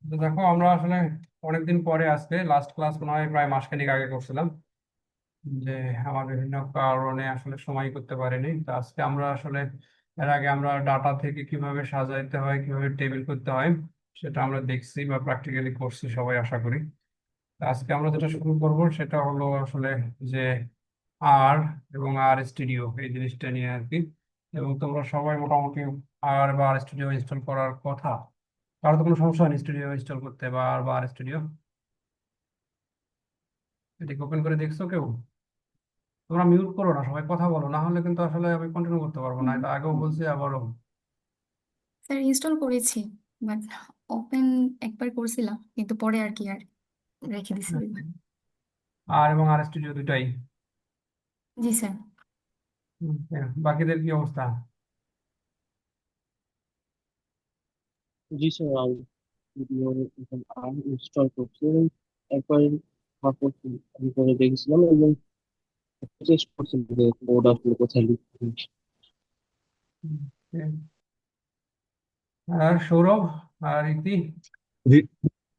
তো দেখো আমরা আসলে অনেকদিন পরে আজকে লাস্ট ক্লাস মনে হয় প্রায় মাসখানেক আগে করছিলাম, যে আমার বিভিন্ন কারণে আসলে সময় করতে পারিনি। তো আজকে আমরা আসলে এর আগে আমরা ডাটা থেকে কিভাবে সাজাইতে হয়, কিভাবে টেবিল করতে হয় সেটা আমরা দেখছি বা প্র্যাকটিক্যালি করছি সবাই আশা করি। তো আজকে আমরা যেটা শুরু করব সেটা হলো আসলে যে আর এবং আর স্টুডিও এই জিনিসটা নিয়ে আর কি। এবং তোমরা সবাই মোটামুটি আর বা আর স্টুডিও ইনস্টল করার কথা। কারো তো কোনো সমস্যা হয়নি স্টুডিও ইনস্টল করতে বা আর বা আর স্টুডিও? এটাকে ওপেন করে দেখছো কেউ? তোমরা মিউট করো না, সবাই কথা বলো, না হলে কিন্তু আসলে আমি কন্টিনিউ করতে পারবো না। হুম। এটা আগেও বলছি আবারও। স্যার ইনস্টল করেছি, বাট ওপেন একবার করছিলাম কিন্তু পরে আর কি আর রেখে দিছি ওইবার। আর এবং আর স্টুডিও দুটাই? জি স্যার। বাকিদের কি অবস্থা? জি স্যার, আমি ভিডিও এখন ইনস্টল করছি এবং একবার আমি করে দেখেছিলাম এবং চেষ্টা করছি যে কোড আসলে কোথায় লিখতে। আর সৌরভ আর ইতি? জি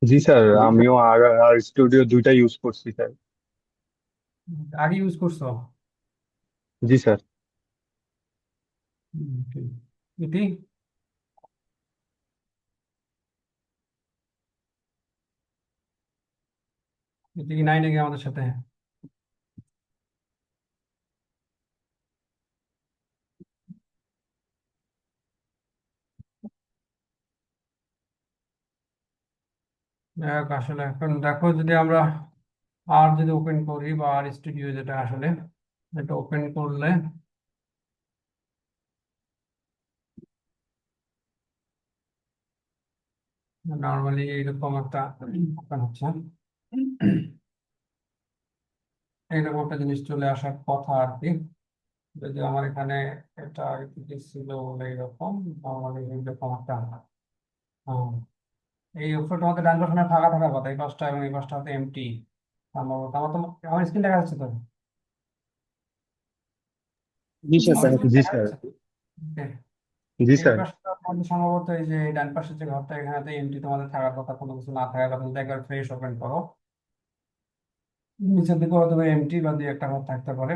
জি স্যার, জি স্যার। আমিও আর আর স্টুডিও দুইটা ইউজ করছি স্যার। আগে ইউজ করছো? জি স্যার। ঠিক। ইতি? ইতি কি নাই নাকি আমাদের সাথে? আসলে এখন দেখো, যদি আমরা আর যদি ওপেন করি বা আর স্টুডিও যেটা আসলে এটা ওপেন করলে নর্মালি এইরকম একটা ওপেন হচ্ছে, এইরকম একটা জিনিস চলে আসার কথা আর কি। যদি আমার এখানে এটা আগে থেকে ছিল বলে এরকম নর্মালি এইরকম একটা আহ, এই অপশনটা আমাদের ডান পাশে ফাঁকা থাকার কথা, এই পাশটা এবং এই পাশটা হতে এমটি সম্ভবত। আমার তো আমার স্ক্রিন দেখা যাচ্ছে তো? জি জি স্যার, আমার স্যার। স্ক্রিন জি দেখা স্যার। যাচ্ছে তো? Okay. জি এই স্যার। পাশটা আমাদের সম্ভবত এই যে ডান পাশের যে ঘরটা এখানে এমটি তোমাদের থাকার কথা, কোনো কিছু না থাকার কথা। যদি একবার ফ্রেশ ওপেন করো, নিচের দিকে হয়তো এমটি বা দুই একটা ঘর থাকতে পারে,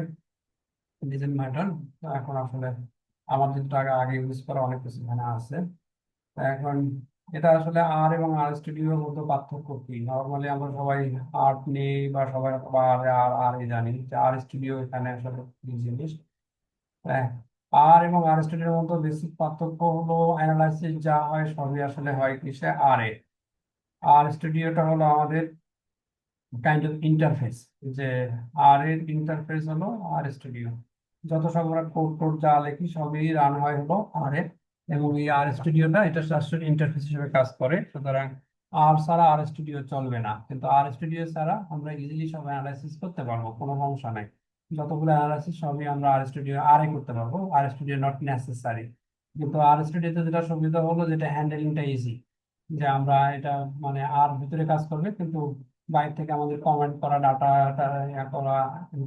ডিজেন্ট ম্যাটার। এখন আসলে আমার যেটা আগে আগে ইউজ করা অনেক কিছু এখানে আছে। তা এখন এটা আসলে আর এবং আর স্টুডিওর মধ্যে পার্থক্য কি? নর্মালি আমরা সবাই আর্ট নেই বা সবাই আর আর আর জানি যে আর স্টুডিও এখানে আসলে কি জিনিস। হ্যাঁ, আর এবং আর স্টুডিওর মধ্যে বেসিক পার্থক্য হলো অ্যানালাইসিস যা হয় সবই আসলে হয় কিসে? আর এ। আর স্টুডিওটা হলো আমাদের কাইন্ড অফ ইন্টারফেস, যে আর এর ইন্টারফেস হলো আর স্টুডিও। যত সব আমরা কোড টোড যা লিখি সবই রান হয় হলো আর এর। এবং এই আর স্টুডিওটা এটা আসলে ইন্টারফেস হিসেবে কাজ করে। সুতরাং আর ছাড়া আর স্টুডিও চলবে না, কিন্তু আর স্টুডিও ছাড়া আমরা ইজিলি সব অ্যানালাইসিস করতে পারবো, কোনো সমস্যা নাই। যতগুলো অ্যানালাইসিস সবই আমরা আর স্টুডিও আর এ করতে পারবো, আর স্টুডিও নট নেসেসারি। কিন্তু আর স্টুডিওতে যেটা সুবিধা হলো যেটা হ্যান্ডেলিংটা ইজি, যে আমরা এটা মানে আর ভিতরে কাজ করবে, কিন্তু বাইরে থেকে আমাদের কমেন্ট করা, ডাটা করা,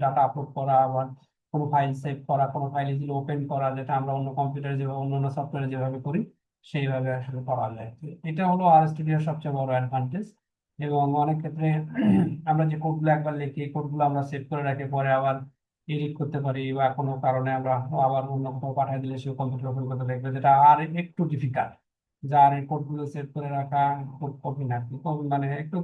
ডাটা আপলোড করা, আবার কোনো ফাইল সেভ করা, কোনো ফাইল ইজিলি ওপেন করা, যেটা আমরা অন্য কম্পিউটারে যেভাবে অন্য অন্য সফটওয়্যারে যেভাবে করি সেইভাবে আসলে করা যায়। তো এটা হলো আর স্টুডিওর সবচেয়ে বড় অ্যাডভান্টেজ। এবং অনেক ক্ষেত্রে আমরা যে কোডগুলো একবার লিখি, কোডগুলো আমরা সেভ করে রাখি, পরে আবার এডিট করতে পারি, বা কোনো কারণে আমরা আবার অন্য কোথাও পাঠিয়ে দিলে সে কম্পিউটার ওপেন করতে দেখবে, যেটা আর একটু ডিফিকাল্ট। যার রেকর্ড গুলো সেভ করে রাখা খুব কঠিন আর কি, মানে একটু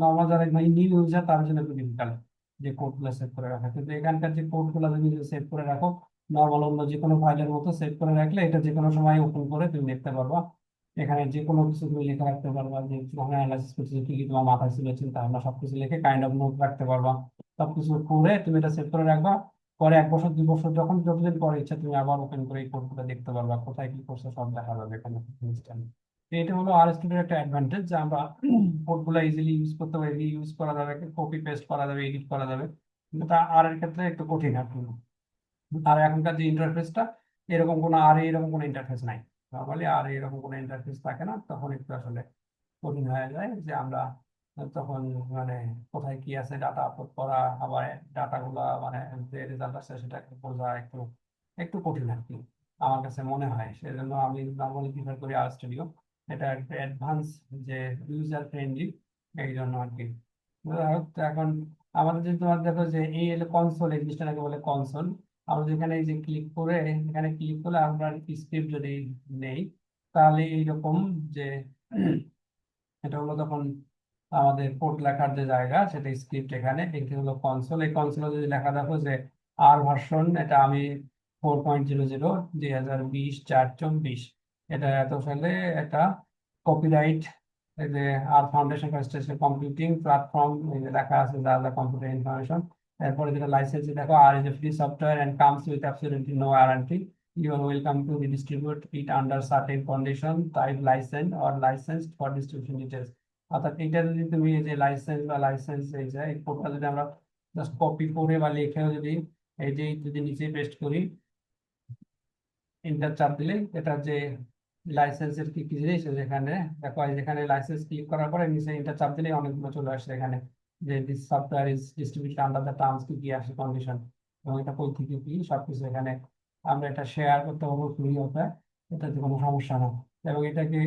নর্মাল যারা নিউ ইউজার তার জন্য একটু ডিফিকাল্ট যে কোড গুলো সেভ করে রাখা। কিন্তু এখানকার যে কোড গুলো যদি সেভ করে রাখো নর্মাল অন্য যে কোনো ফাইলের মতো সেভ করে রাখলে এটা যে কোনো সময় ওপেন করে তুমি দেখতে পারবা। এখানে যে কোনো কিছু তুমি লিখে রাখতে পারবা, যে যখন অ্যানালাইসিস করছো কি কি তোমার মাথায় ছিল চিন্তা ভাবনা সবকিছু লিখে কাইন্ড অফ নোট রাখতে পারবা। সবকিছু করে তুমি এটা সেভ করে রাখবা। পরে 1 বছর 2 বছর যখন যতদিন পরে ইচ্ছা তুমি আবার ওপেন করে এই কোডগুলো দেখতে পারবা, কোথায় কি করছো সব দেখা যাবে এখানে ইনস্ট্যান্ট। এটা হলো আর স্টুডিওর একটা অ্যাডভান্টেজ, যে আমরা কোডগুলো ইজিলি ইউজ করতে পারি, ইউজ করা যাবে, কপি পেস্ট করা যাবে, এডিট করা যাবে। কিন্তু তা আর এর ক্ষেত্রে একটু কঠিন আর কি। আর এখনকার যে ইন্টারফেসটা, এরকম কোনো আর এরকম কোনো ইন্টারফেস নাই। নর্মালি আর এরকম কোনো ইন্টারফেস থাকে না, তখন একটু আসলে কঠিন হয়ে যায় যে আমরা তখন মানে কোথায় কি আছে ডাটা আপলোড করা, আবার ডাটাগুলা মানে যে রেজাল্ট আসছে সেটা একটু বোঝা একটু একটু কঠিন আর কি, আমার কাছে মনে হয়। সেজন্য আমি নর্মালি প্রিফার করি আর স্টুডিও। এটা একটু অ্যাডভান্স যে ইউজার ফ্রেন্ডলি, এই জন্য আর কি। যাই হোক, তো এখন আমাদের যদি তোমার দেখো যে এই হলো কনসোল, এই জিনিসটাকে বলে কনসোল। আমরা যেখানে এই যে ক্লিক করে, এখানে ক্লিক করলে আমরা স্ক্রিপ্ট যদি নেই, তাহলে এইরকম যে এটা হলো তখন আমাদের কোড লেখার যে জায়গা, সেটা স্ক্রিপ্ট এখানে, এটি হলো কনসোল। এই কনসোলে যদি লেখা দেখো যে আর ভার্সন, এটা আমি 4.00 2020 4/24, এটা এত সালে এটা কপিরাইট, এই যে R foundation for stationary computing platform, এই যে লেখা আছে যা যা কম্পিউটার ইনফরমেশন। এরপরে যেটা লাইসেন্স দেখো, R is a free software and comes with absolutely no warranty, you are welcome to redistribute it under certain condition, type license or licensed for distribution details। অর্থাৎ এটা যদি তুমি এই যে লাইসেন্স বা লাইসেন্স, এই যে এই কোডটা যদি আমরা জাস্ট কপি করে বা লিখেও যদি এই যে যদি নিচে পেস্ট করি, এন্টার চাপ দিলে এটা যে লাইসেন্সের কি কি জিনিস যেখানে দেখো, এই যেখানে লাইসেন্স ক্লিক করার পরে নিচে এন্টার চাপ দিলে অনেকগুলো চলে আসছে এখানে, যে this software is distributed under the terms, কি কি আসে কন্ডিশন, এবং এটা কই থেকে কি সবকিছু এখানে। আমরা এটা শেয়ার করতে পারবো ফ্রি হবে, এটাতে কোনো সমস্যা না। এবং এটাকে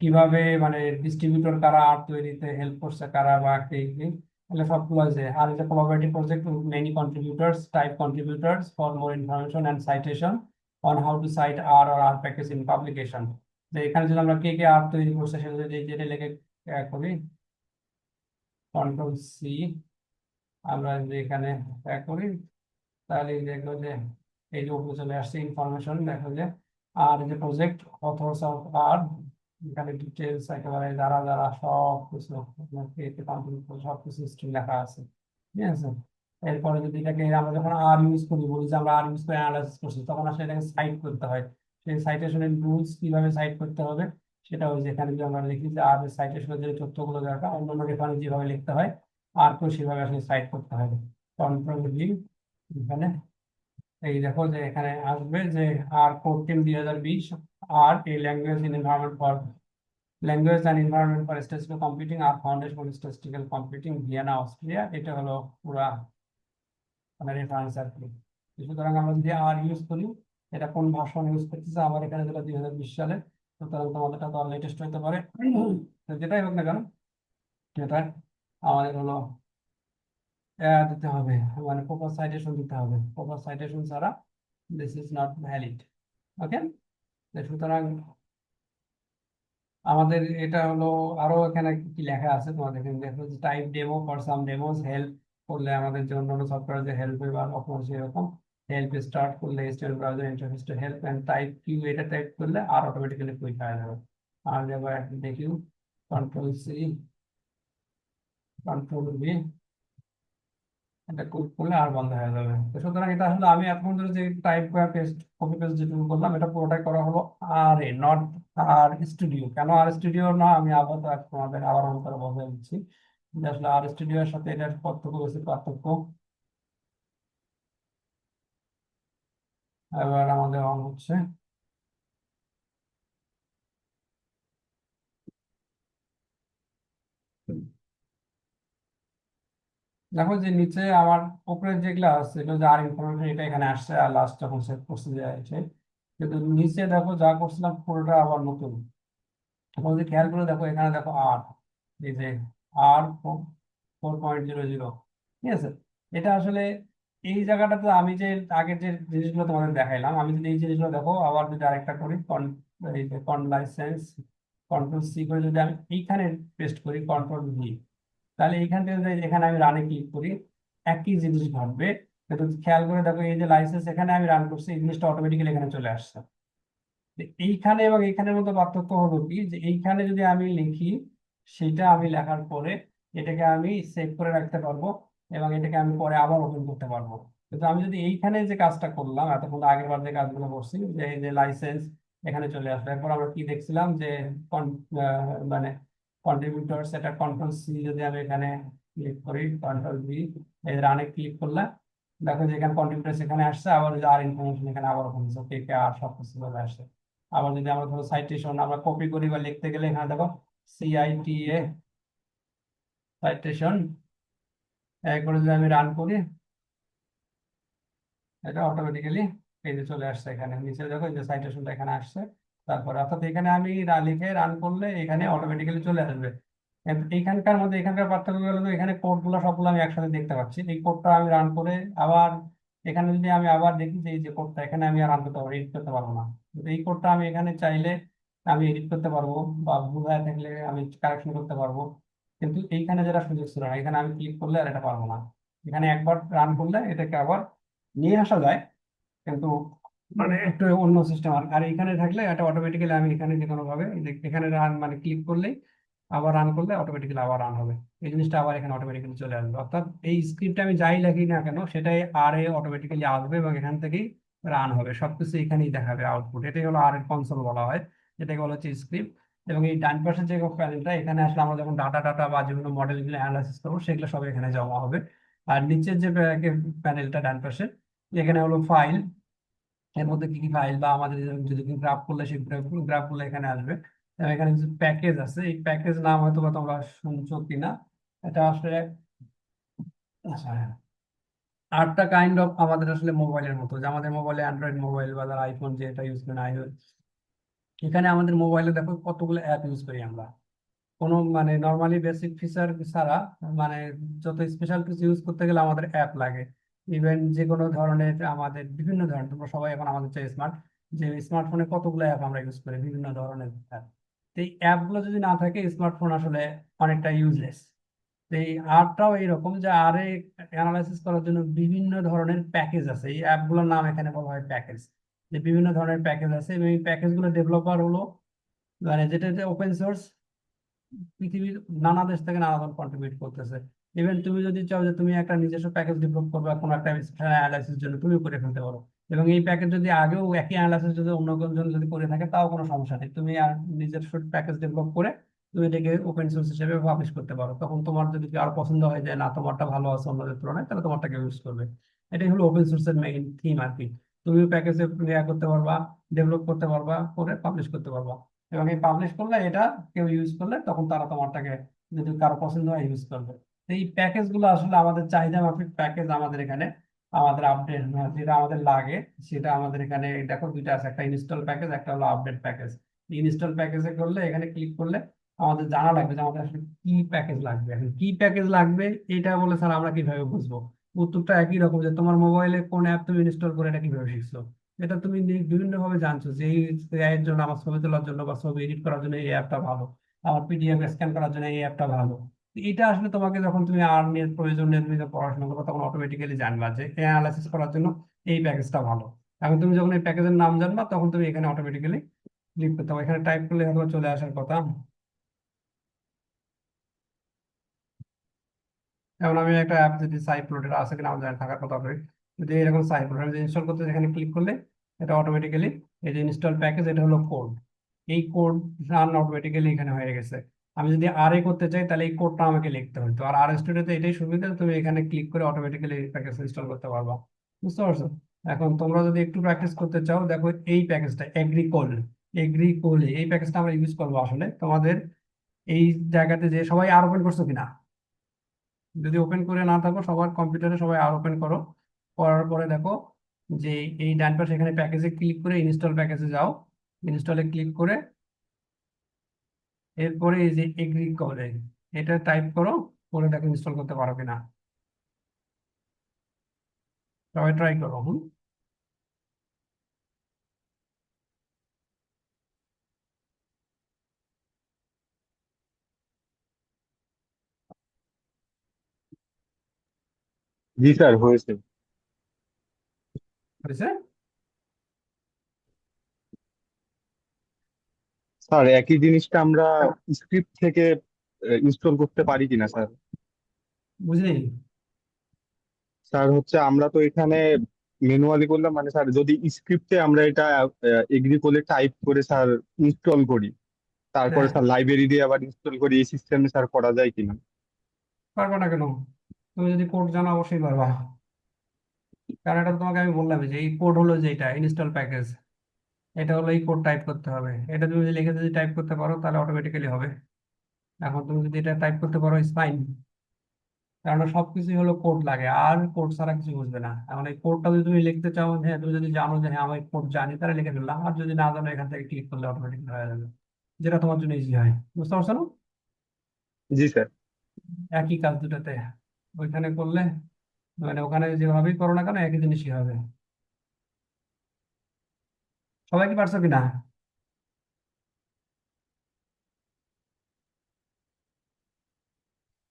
কিভাবে মানে ডিস্ট্রিবিউটর কারা, আর তৈরিতে হেল্প করছে কারা, বা কে কে, তাহলে সবগুলো আছে। আর এটা collaborative project with many contributors, type contributors for more information and citation on how to cite R or R package in publication. যে এখানে যদি আমরা কে কে আর তৈরি করছে সেটা যদি যেটা লিখে করি, কন্ট্রোল সি, আমরা যদি এখানে করি, তাহলে দেখো যে এই যে উপরে চলে আসছে ইনফরমেশন, দেখো যে আর যে প্রজেক্ট অথর্স অফ আর, এখানে ডিটেলস একেবারে যারা যারা সব কিছু সব কিছু হিস্ট্রি লেখা আছে, ঠিক আছে। এরপরে যদি এটাকে আমরা যখন আর ইউজ করি, বলি যে আমরা আর ইউজ করে অ্যানালাইসিস করছি, তখন আসলে এটাকে সাইট করতে হয়। সেই সাইটেশনের রুলস কিভাবে সাইট করতে হবে, সেটা ওই যেখানে যদি আমরা লিখি যে আর সাইটেশনের যে তথ্যগুলো দরকার অন্যান্য রেফারেন্স যেভাবে লিখতে হয়, আর কেউ সেভাবে আসলে সাইট করতে হবে। কন্ট্রোল ভি, এখানে এই দেখো যে এখানে আসবে যে আর কোড টিম 2020, আর এই language in environment for language and environment for statistical computing R foundation for statistical computing Vienna Austria, এটা হলো পুরা মানে রেফারেন্স আর কি। সুতরাং আমরা যদি আর ইউজ করি, এটা কোন ভার্সন ইউজ করতেছে, আমার এখানে যেটা 2020 সালে, সুতরাং তোমাদেরটা তো লেটেস্ট হতে পারে। তো যেটাই হোক না কেন, এটা আমাদের হলো দিতে হবে, মানে প্রপার সাইটেশন দিতে হবে, প্রপার সাইটেশন ছাড়া দিস ইজ নট ভ্যালিড। ওকে, সুতরাং আমাদের এটা হলো, আরো এখানে কি লেখা আছে তোমাদের এখানে দেখো যে type demo for some demos, help করলে আমাদের যে অন্যান্য সফটওয়্যার যে হেল্প বা অপশন সেরকম, হেল্প স্টার্ট করলে HTML browser interface to help and type q, এটা টাইপ করলে আর অটোমেটিক্যালি কুইক হয়ে যাবে। আর এবার দেখি কন্ট্রোল সি, কন্ট্রোল ভি, এটা ক্লিক করলে আর বন্ধ হয়ে যাবে। তো সুতরাং এটা আসলে আমি এখন ধরে যে টাইপ বা পেস্ট কপি পেস্ট যেটুকু করলাম, এটা পুরোটাই করা হলো আর এ, নট আর স্টুডিও। কেন আর স্টুডিও না, আমি আবার তোমাদের আবার করে বোঝাই দিচ্ছি যে আসলে আর স্টুডিওর সাথে এটার পার্থক্য বেশি পার্থক্য। এবার আমাদের অন হচ্ছে, দেখো যে নিচে আমার উপরে যেগুলো আছে এটা যে আর ইনফরমেশন, এটা এখানে আসছে, আর লাস্ট যখন সেভ করছে যে আছে, কিন্তু নিচে দেখো যা করছিলাম পুরোটা আবার নতুন। এখন যদি খেয়াল করে দেখো, এখানে দেখো আর, এই যে আর 4.00, ঠিক আছে। এটা আসলে এই জায়গাটাতে আমি যে আগের যে জিনিসগুলো তোমাদের দেখাইলাম, আমি যদি এই জিনিসগুলো দেখো আবার যদি আরেকটা করি, এই যে কন লাইসেন্স, কন্ট্রোল সি করে যদি আমি এইখানে পেস্ট করি কন্ট্রোল ভি, তাহলে এইখান থেকে যদি এখানে আমি রানে ক্লিক করি, একই জিনিস ঘটবে। কিন্তু খেয়াল করে দেখো এই যে লাইসেন্স এখানে আমি রান করছি, এই জিনিসটা অটোমেটিক্যালি এখানে চলে আসছে। তো এইখানে এবং এইখানের মধ্যে পার্থক্য হলো কি, যে এইখানে যদি আমি লিখি, সেটা আমি লেখার পরে এটাকে আমি সেভ করে রাখতে পারবো, এবং এটাকে আমি পরে আবার ওপেন করতে পারবো। কিন্তু আমি যদি এইখানে যে কাজটা করলাম এতক্ষণ আগের বার যে কাজগুলো করছি, যে এই যে লাইসেন্স এখানে চলে আসলো, এরপর আমরা কি দেখছিলাম যে মানে কন্ট্রিবিউটর, সেটা কন্ট্রোল সি যদি আমি এখানে ক্লিক করি, কন্ট্রোল ভি, এই রানে ক্লিক করলে দেখো যে এখানে কন্ট্রিবিউটর এখানে আসছে, আবার ওই যে আর ইনফরমেশন এখানে আবার ওপেন হচ্ছে, কে কে আর সব কিছু চলে আসছে। আবার যদি আমরা ধরো সাইটেশন আমরা কপি করি বা লিখতে গেলে, এখানে দেখো সিআইটিএ সাইটেশন করে যদি আমি রান করি, এটা অটোমেটিক্যালি এই যে চলে আসছে, এখানে নিচে দেখো এই যে সাইটেশনটা এখানে আসছে। তারপরে অর্থাৎ এখানে আমি লিখে রান করলে এখানে অটোমেটিক্যালি চলে আসবে। কিন্তু এইখানকার মধ্যে এখানকার পার্থক্য হলো যে এখানে কোডগুলো সবগুলো আমি একসাথে দেখতে পাচ্ছি। এই কোডটা আমি রান করে আবার এখানে যদি আমি আবার দেখি যে এই যে কোডটা এখানে আমি আর রান করতে পারবো, এডিট করতে পারবো না। কিন্তু এই কোডটা আমি এখানে চাইলে আমি এডিট করতে পারবো বা ভুল হয়ে থাকলে আমি কারেকশন করতে পারবো। কিন্তু এইখানে যেটা সুযোগ ছিল না, এখানে আমি ক্লিক করলে আর এটা পারবো না। এখানে একবার রান করলে এটাকে আবার নিয়ে আসা যায়, কিন্তু মানে একটু অন্য সিস্টেম। আর এখানে থাকলে এটা অটোমেটিক্যালি আমি এখানে যে কোনো ভাবে এখানে রান মানে ক্লিক করলেই আবার রান করলে অটোমেটিক্যালি আবার রান হবে। এই জিনিসটা আবার এখানে অটোমেটিক্যালি চলে আসবে। অর্থাৎ এই স্ক্রিপ্টে আমি যাই লিখি না কেন সেটাই আর এ অটোমেটিক্যালি আসবে এবং এখান থেকেই রান হবে, সবকিছু এখানেই দেখাবে আউটপুট। এটাই হলো আর এর কনসোল বলা হয়, যেটাকে বলা হচ্ছে স্ক্রিপ্ট। এবং এই ডান পাশের যে প্যানেলটা, এখানে আসলে আমরা যখন ডাটা ডাটা বা যেগুলো মডেলগুলো অ্যানালাইসিস করবো সেগুলো সব এখানে জমা হবে। আর নিচের যে প্যানেলটা ডান পাশে, এখানে হলো ফাইল। এর মধ্যে কি কি ফাইল বা আমাদের যদি গ্রাফ করলে সেই গ্রাফ গুলো এখানে আসবে। এবং এখানে কিছু প্যাকেজ আছে, এই প্যাকেজ নাম হয়তো বা তোমরা শুনছো কিনা। এটা আসলে আচ্ছা, হ্যাঁ, আটটা কাইন্ড অফ আমাদের আসলে মোবাইলের মতো, যে আমাদের মোবাইলে অ্যান্ড্রয়েড মোবাইল বা আইফোন যেটা ইউজ করেন আইওএস, এখানে আমাদের মোবাইলে দেখো কতগুলো অ্যাপ ইউজ করি আমরা। কোনো মানে নর্মালি বেসিক ফিচার ছাড়া মানে যত স্পেশাল কিছু ইউজ করতে গেলে আমাদের অ্যাপ লাগে। ইভেন যে কোনো ধরনের আমাদের বিভিন্ন ধরনের, তোমরা সবাই এখন আমাদের চাই স্মার্ট, যে স্মার্টফোনে কতগুলো অ্যাপ আমরা ইউজ করি, বিভিন্ন ধরনের অ্যাপ। তো এই অ্যাপগুলো যদি না থাকে স্মার্টফোন আসলে অনেকটা ইউজলেস। তো এই আরটাও এইরকম, যে আরে অ্যানালাইসিস করার জন্য বিভিন্ন ধরনের প্যাকেজ আছে। এই অ্যাপগুলোর নাম এখানে বলা হয় প্যাকেজ। যে বিভিন্ন ধরনের প্যাকেজ আছে এবং এই প্যাকেজগুলো ডেভেলপার হলো মানে যেটা ওপেন সোর্স, পৃথিবীর নানা দেশ থেকে নানা ধরনের কন্ট্রিবিউট করতেছে। ইভেন তুমি যদি চাও যে তুমি একটা নিজস্ব প্যাকেজ ডেভেলপ করবে কোনো একটা অ্যানালাইসিস জন্য, তুমি করে ফেলতে পারো। এবং এই প্যাকেজ যদি আগেও একই অ্যানালাইসিস যদি অন্য কোনজন যদি করে থাকে তাও কোনো সমস্যা নেই, তুমি আর নিজস্ব প্যাকেজ ডেভেলপ করে তুমি এটাকে ওপেন সোর্স হিসেবে পাবলিশ করতে পারো। তখন তোমার যদি আরো পছন্দ হয় যে না তোমারটা ভালো আছে অন্যদের তুলনায়, তাহলে তোমারটাকে ইউজ করবে। এটাই হলো ওপেন সোর্সের মেইন থিম আর কি। তুমি প্যাকেজে ইয়া করতে পারবা, ডেভেলপ করতে পারবা, করে পাবলিশ করতে পারবা। এবং এই পাবলিশ করলে এটা কেউ ইউজ করলে তখন তারা তোমারটাকে যদি কারো পছন্দ হয় ইউজ করবে। তো এই প্যাকেজ গুলো আসলে আমাদের চাহিদা মাফিক প্যাকেজ আমাদের এখানে আমাদের আপডেট যেটা আমাদের লাগে সেটা আমাদের এখানে দেখো দুইটা আছে, একটা ইনস্টল প্যাকেজ, একটা হলো আপডেট প্যাকেজ। ইনস্টল প্যাকেজে করলে এখানে ক্লিক করলে আমাদের জানা লাগবে যে আমাদের আসলে কি প্যাকেজ লাগবে। এখন কি প্যাকেজ লাগবে এটা বলে স্যার আমরা কিভাবে বুঝবো? উত্তরটা একই রকম, যে তোমার মোবাইলে কোন অ্যাপ তুমি ইনস্টল করে এটা কিভাবে শিখছো। এটা তুমি বিভিন্ন ভাবে জানছো যে এই এর জন্য আমার ছবি তোলার জন্য বা ছবি এডিট করার জন্য এই অ্যাপটা ভালো, আমার পিডিএফ স্ক্যান করার জন্য এই অ্যাপটা ভালো। তো এটা আসলে তোমাকে যখন তুমি আর নিয়ে প্রয়োজন নিয়ে তুমি যখন পড়াশোনা করবে তখন অটোমেটিক্যালি জানবা যে অ্যানালাইসিস করার জন্য এই প্যাকেজটা ভালো। এখন তুমি যখন এই প্যাকেজের নাম জানবা তখন তুমি এখানে অটোমেটিক্যালি ক্লিক করতে হবে, এখানে টাইপ করলে হয়তো চলে আসার কথা। যেমন আমি একটা অ্যাপ যদি সাইপ্লোড আছে কিনা আমার জানা থাকার কথা হবে, যদি এরকম সাইপ্লোড আমি ইনস্টল করতে এখানে ক্লিক করলে এটা অটোমেটিক্যালি এই যে ইনস্টল প্যাকেজ, এটা হলো কোড। এই কোড রান অটোমেটিক্যালি এখানে হয়ে গেছে। আমি যদি আর এ করতে চাই তাহলে এই কোডটা আমাকে লিখতে হতো। আর আর স্টুডিওতে এটাই সুবিধা, তুমি এখানে ক্লিক করে অটোমেটিক্যালি এই প্যাকেজ ইনস্টল করতে পারবা। বুঝতে পারছো? এখন তোমরা যদি একটু প্র্যাকটিস করতে চাও, দেখো এই প্যাকেজটা এগ্রিকোল এই প্যাকেজটা আমরা ইউজ করবো আসলে তোমাদের এই জায়গাতে। যে সবাই আর ওপেন করছো কিনা? যদি ওপেন করে না থাকো সবার কম্পিউটারে সবাই আর ওপেন করো। করার পরে দেখো যে এই ডান পাশে এখানে প্যাকেজে ক্লিক করে ইনস্টল প্যাকেজে যাও। ইনস্টলে ক্লিক করে এরপরে এই যে এগ্রি করে এটা টাইপ করো, করে দেখো ইনস্টল করতে পারো কিনা। সবাই ট্রাই করো। হুম, জি স্যার, হয়েছে। হয়েছে। স্যার একই জিনিসটা আমরা স্ক্রিপ্ট থেকে ইনস্টল করতে পারি কিনা স্যার? বুঝলি? স্যার হচ্ছে আমরা তো এখানে ম্যানুয়ালি করলাম, মানে স্যার যদি স্ক্রিপ্টে আমরা এটা এগ্রি করে টাইপ করে স্যার ইনস্টল করি, তারপরে হ্যাঁ, স্যার লাইব্রেরি দিয়ে আবার ইনস্টল করি, এই সিস্টেমে স্যার করা যায় কিনা? পারবা না কেন? তুমি যদি কোড জানো অবশ্যই পারবা। কারণ এটা তো তোমাকে আমি বললাম যে এই কোড হলো যেটা ইনস্টল প্যাকেজ, এটা হলো এই কোড টাইপ করতে হবে। এটা তুমি যদি লিখে যদি টাইপ করতে পারো তাহলে অটোমেটিক্যালি হবে। এখন তুমি যদি এটা টাইপ করতে পারো ইজ ফাইন। কারণ সবকিছুই হলো কোড লাগে, আর কোড ছাড়া কিছু বুঝবে না। এখন এই কোডটা যদি তুমি লিখতে চাও, হ্যাঁ তুমি যদি জানো যে হ্যাঁ আমি কোড জানি, তাহলে লিখে ফেললাম। আর যদি না জানো, এখান থেকে ক্লিক করলে অটোমেটিক হয়ে যাবে, যেটা তোমার জন্য ইজি হয়। বুঝতে পারছো না? জি স্যার। একই কাজ দুটাতে ওইখানে করলে, মানে ওখানে যেভাবেই করো না কেন একই জিনিসই হবে। সবাই কি পারছো কিনা?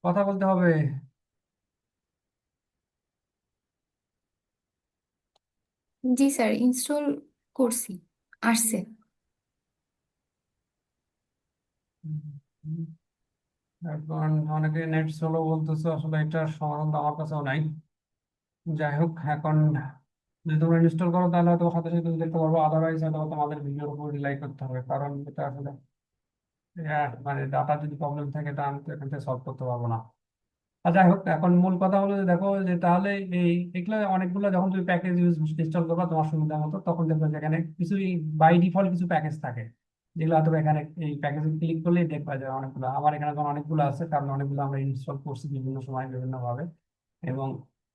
কথা বলতে হবে। জি স্যার, ইনস্টল করছি, আসছে। এখন অনেকে নেট স্লো বলতেছে, আসলে এটার সমাধান তো আমার কাছেও নাই। যাই হোক, এখন যদি তোমরা ইনস্টল করো তাহলে হয়তো সাথে সাথে তুমি দেখতে পারবো, আদারওয়াইজ হয়তো তোমাদের ভিডিওর উপর রিলাই করতে হবে, কারণ এটা আসলে মানে ডাটা যদি প্রবলেম থাকে, এটা আমি তো এখান থেকে সলভ করতে পারবো না। আর যাই হোক, এখন মূল কথা হলো যে দেখো যে তাহলে এই এগুলো অনেকগুলো, যখন তুমি প্যাকেজ ইনস্টল করবা তোমার সুবিধা মতো, তখন দেখবে যে এখানে কিছু বাই ডিফল্ট কিছু প্যাকেজ থাকে, যেগুলো হয়তো এখানে এই প্যাকেজে ক্লিক করলেই দেখবা যায় অনেকগুলো। আমার এখানে যখন অনেকগুলো আছে, কারণ অনেকগুলো আমরা ইনস্টল করছি বিভিন্ন সময় বিভিন্ন ভাবে। এবং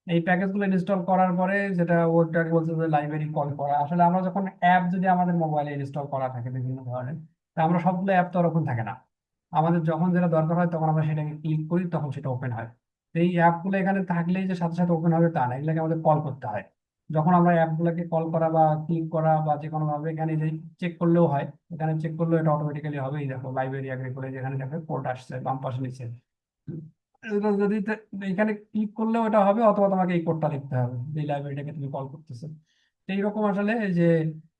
এই প্যাকেজগুলো ইনস্টল করার পরে যেটা ওটাকে বলছে যে লাইব্রেরি কল করা, আসলে আমরা যখন অ্যাপ যদি আমাদের মোবাইলে ইনস্টল করা থাকে বিভিন্ন ধরনের, তা আমরা সবগুলো অ্যাপ তো ওরকম থাকে না। আমাদের যখন যেটা দরকার হয় তখন আমরা সেটাকে ক্লিক করি, তখন সেটা ওপেন হয়। তো এই অ্যাপগুলো এখানে থাকলেই যে সাথে সাথে ওপেন হবে তা না, এগুলোকে আমাদের কল করতে হয়। যখন আমরা অ্যাপগুলোকে কল করা বা ক্লিক করা বা যে কোনো ভাবে এখানে যে চেক করলেও হয়, এখানে চেক করলেও এটা অটোমেটিক্যালি হবে। এই দেখো লাইব্রেরি অ্যাগ্রি করে যেখানে দেখো কোড আসছে বাম পাশে নিচে, এটা যদি এখানে ক্লিক করলেও এটা হবে, অথবা তোমাকে এই কোডটা লিখতে হবে এই লাইব্রেরিটাকে তুমি কল করতেছো। তো এইরকম আসলে এই যে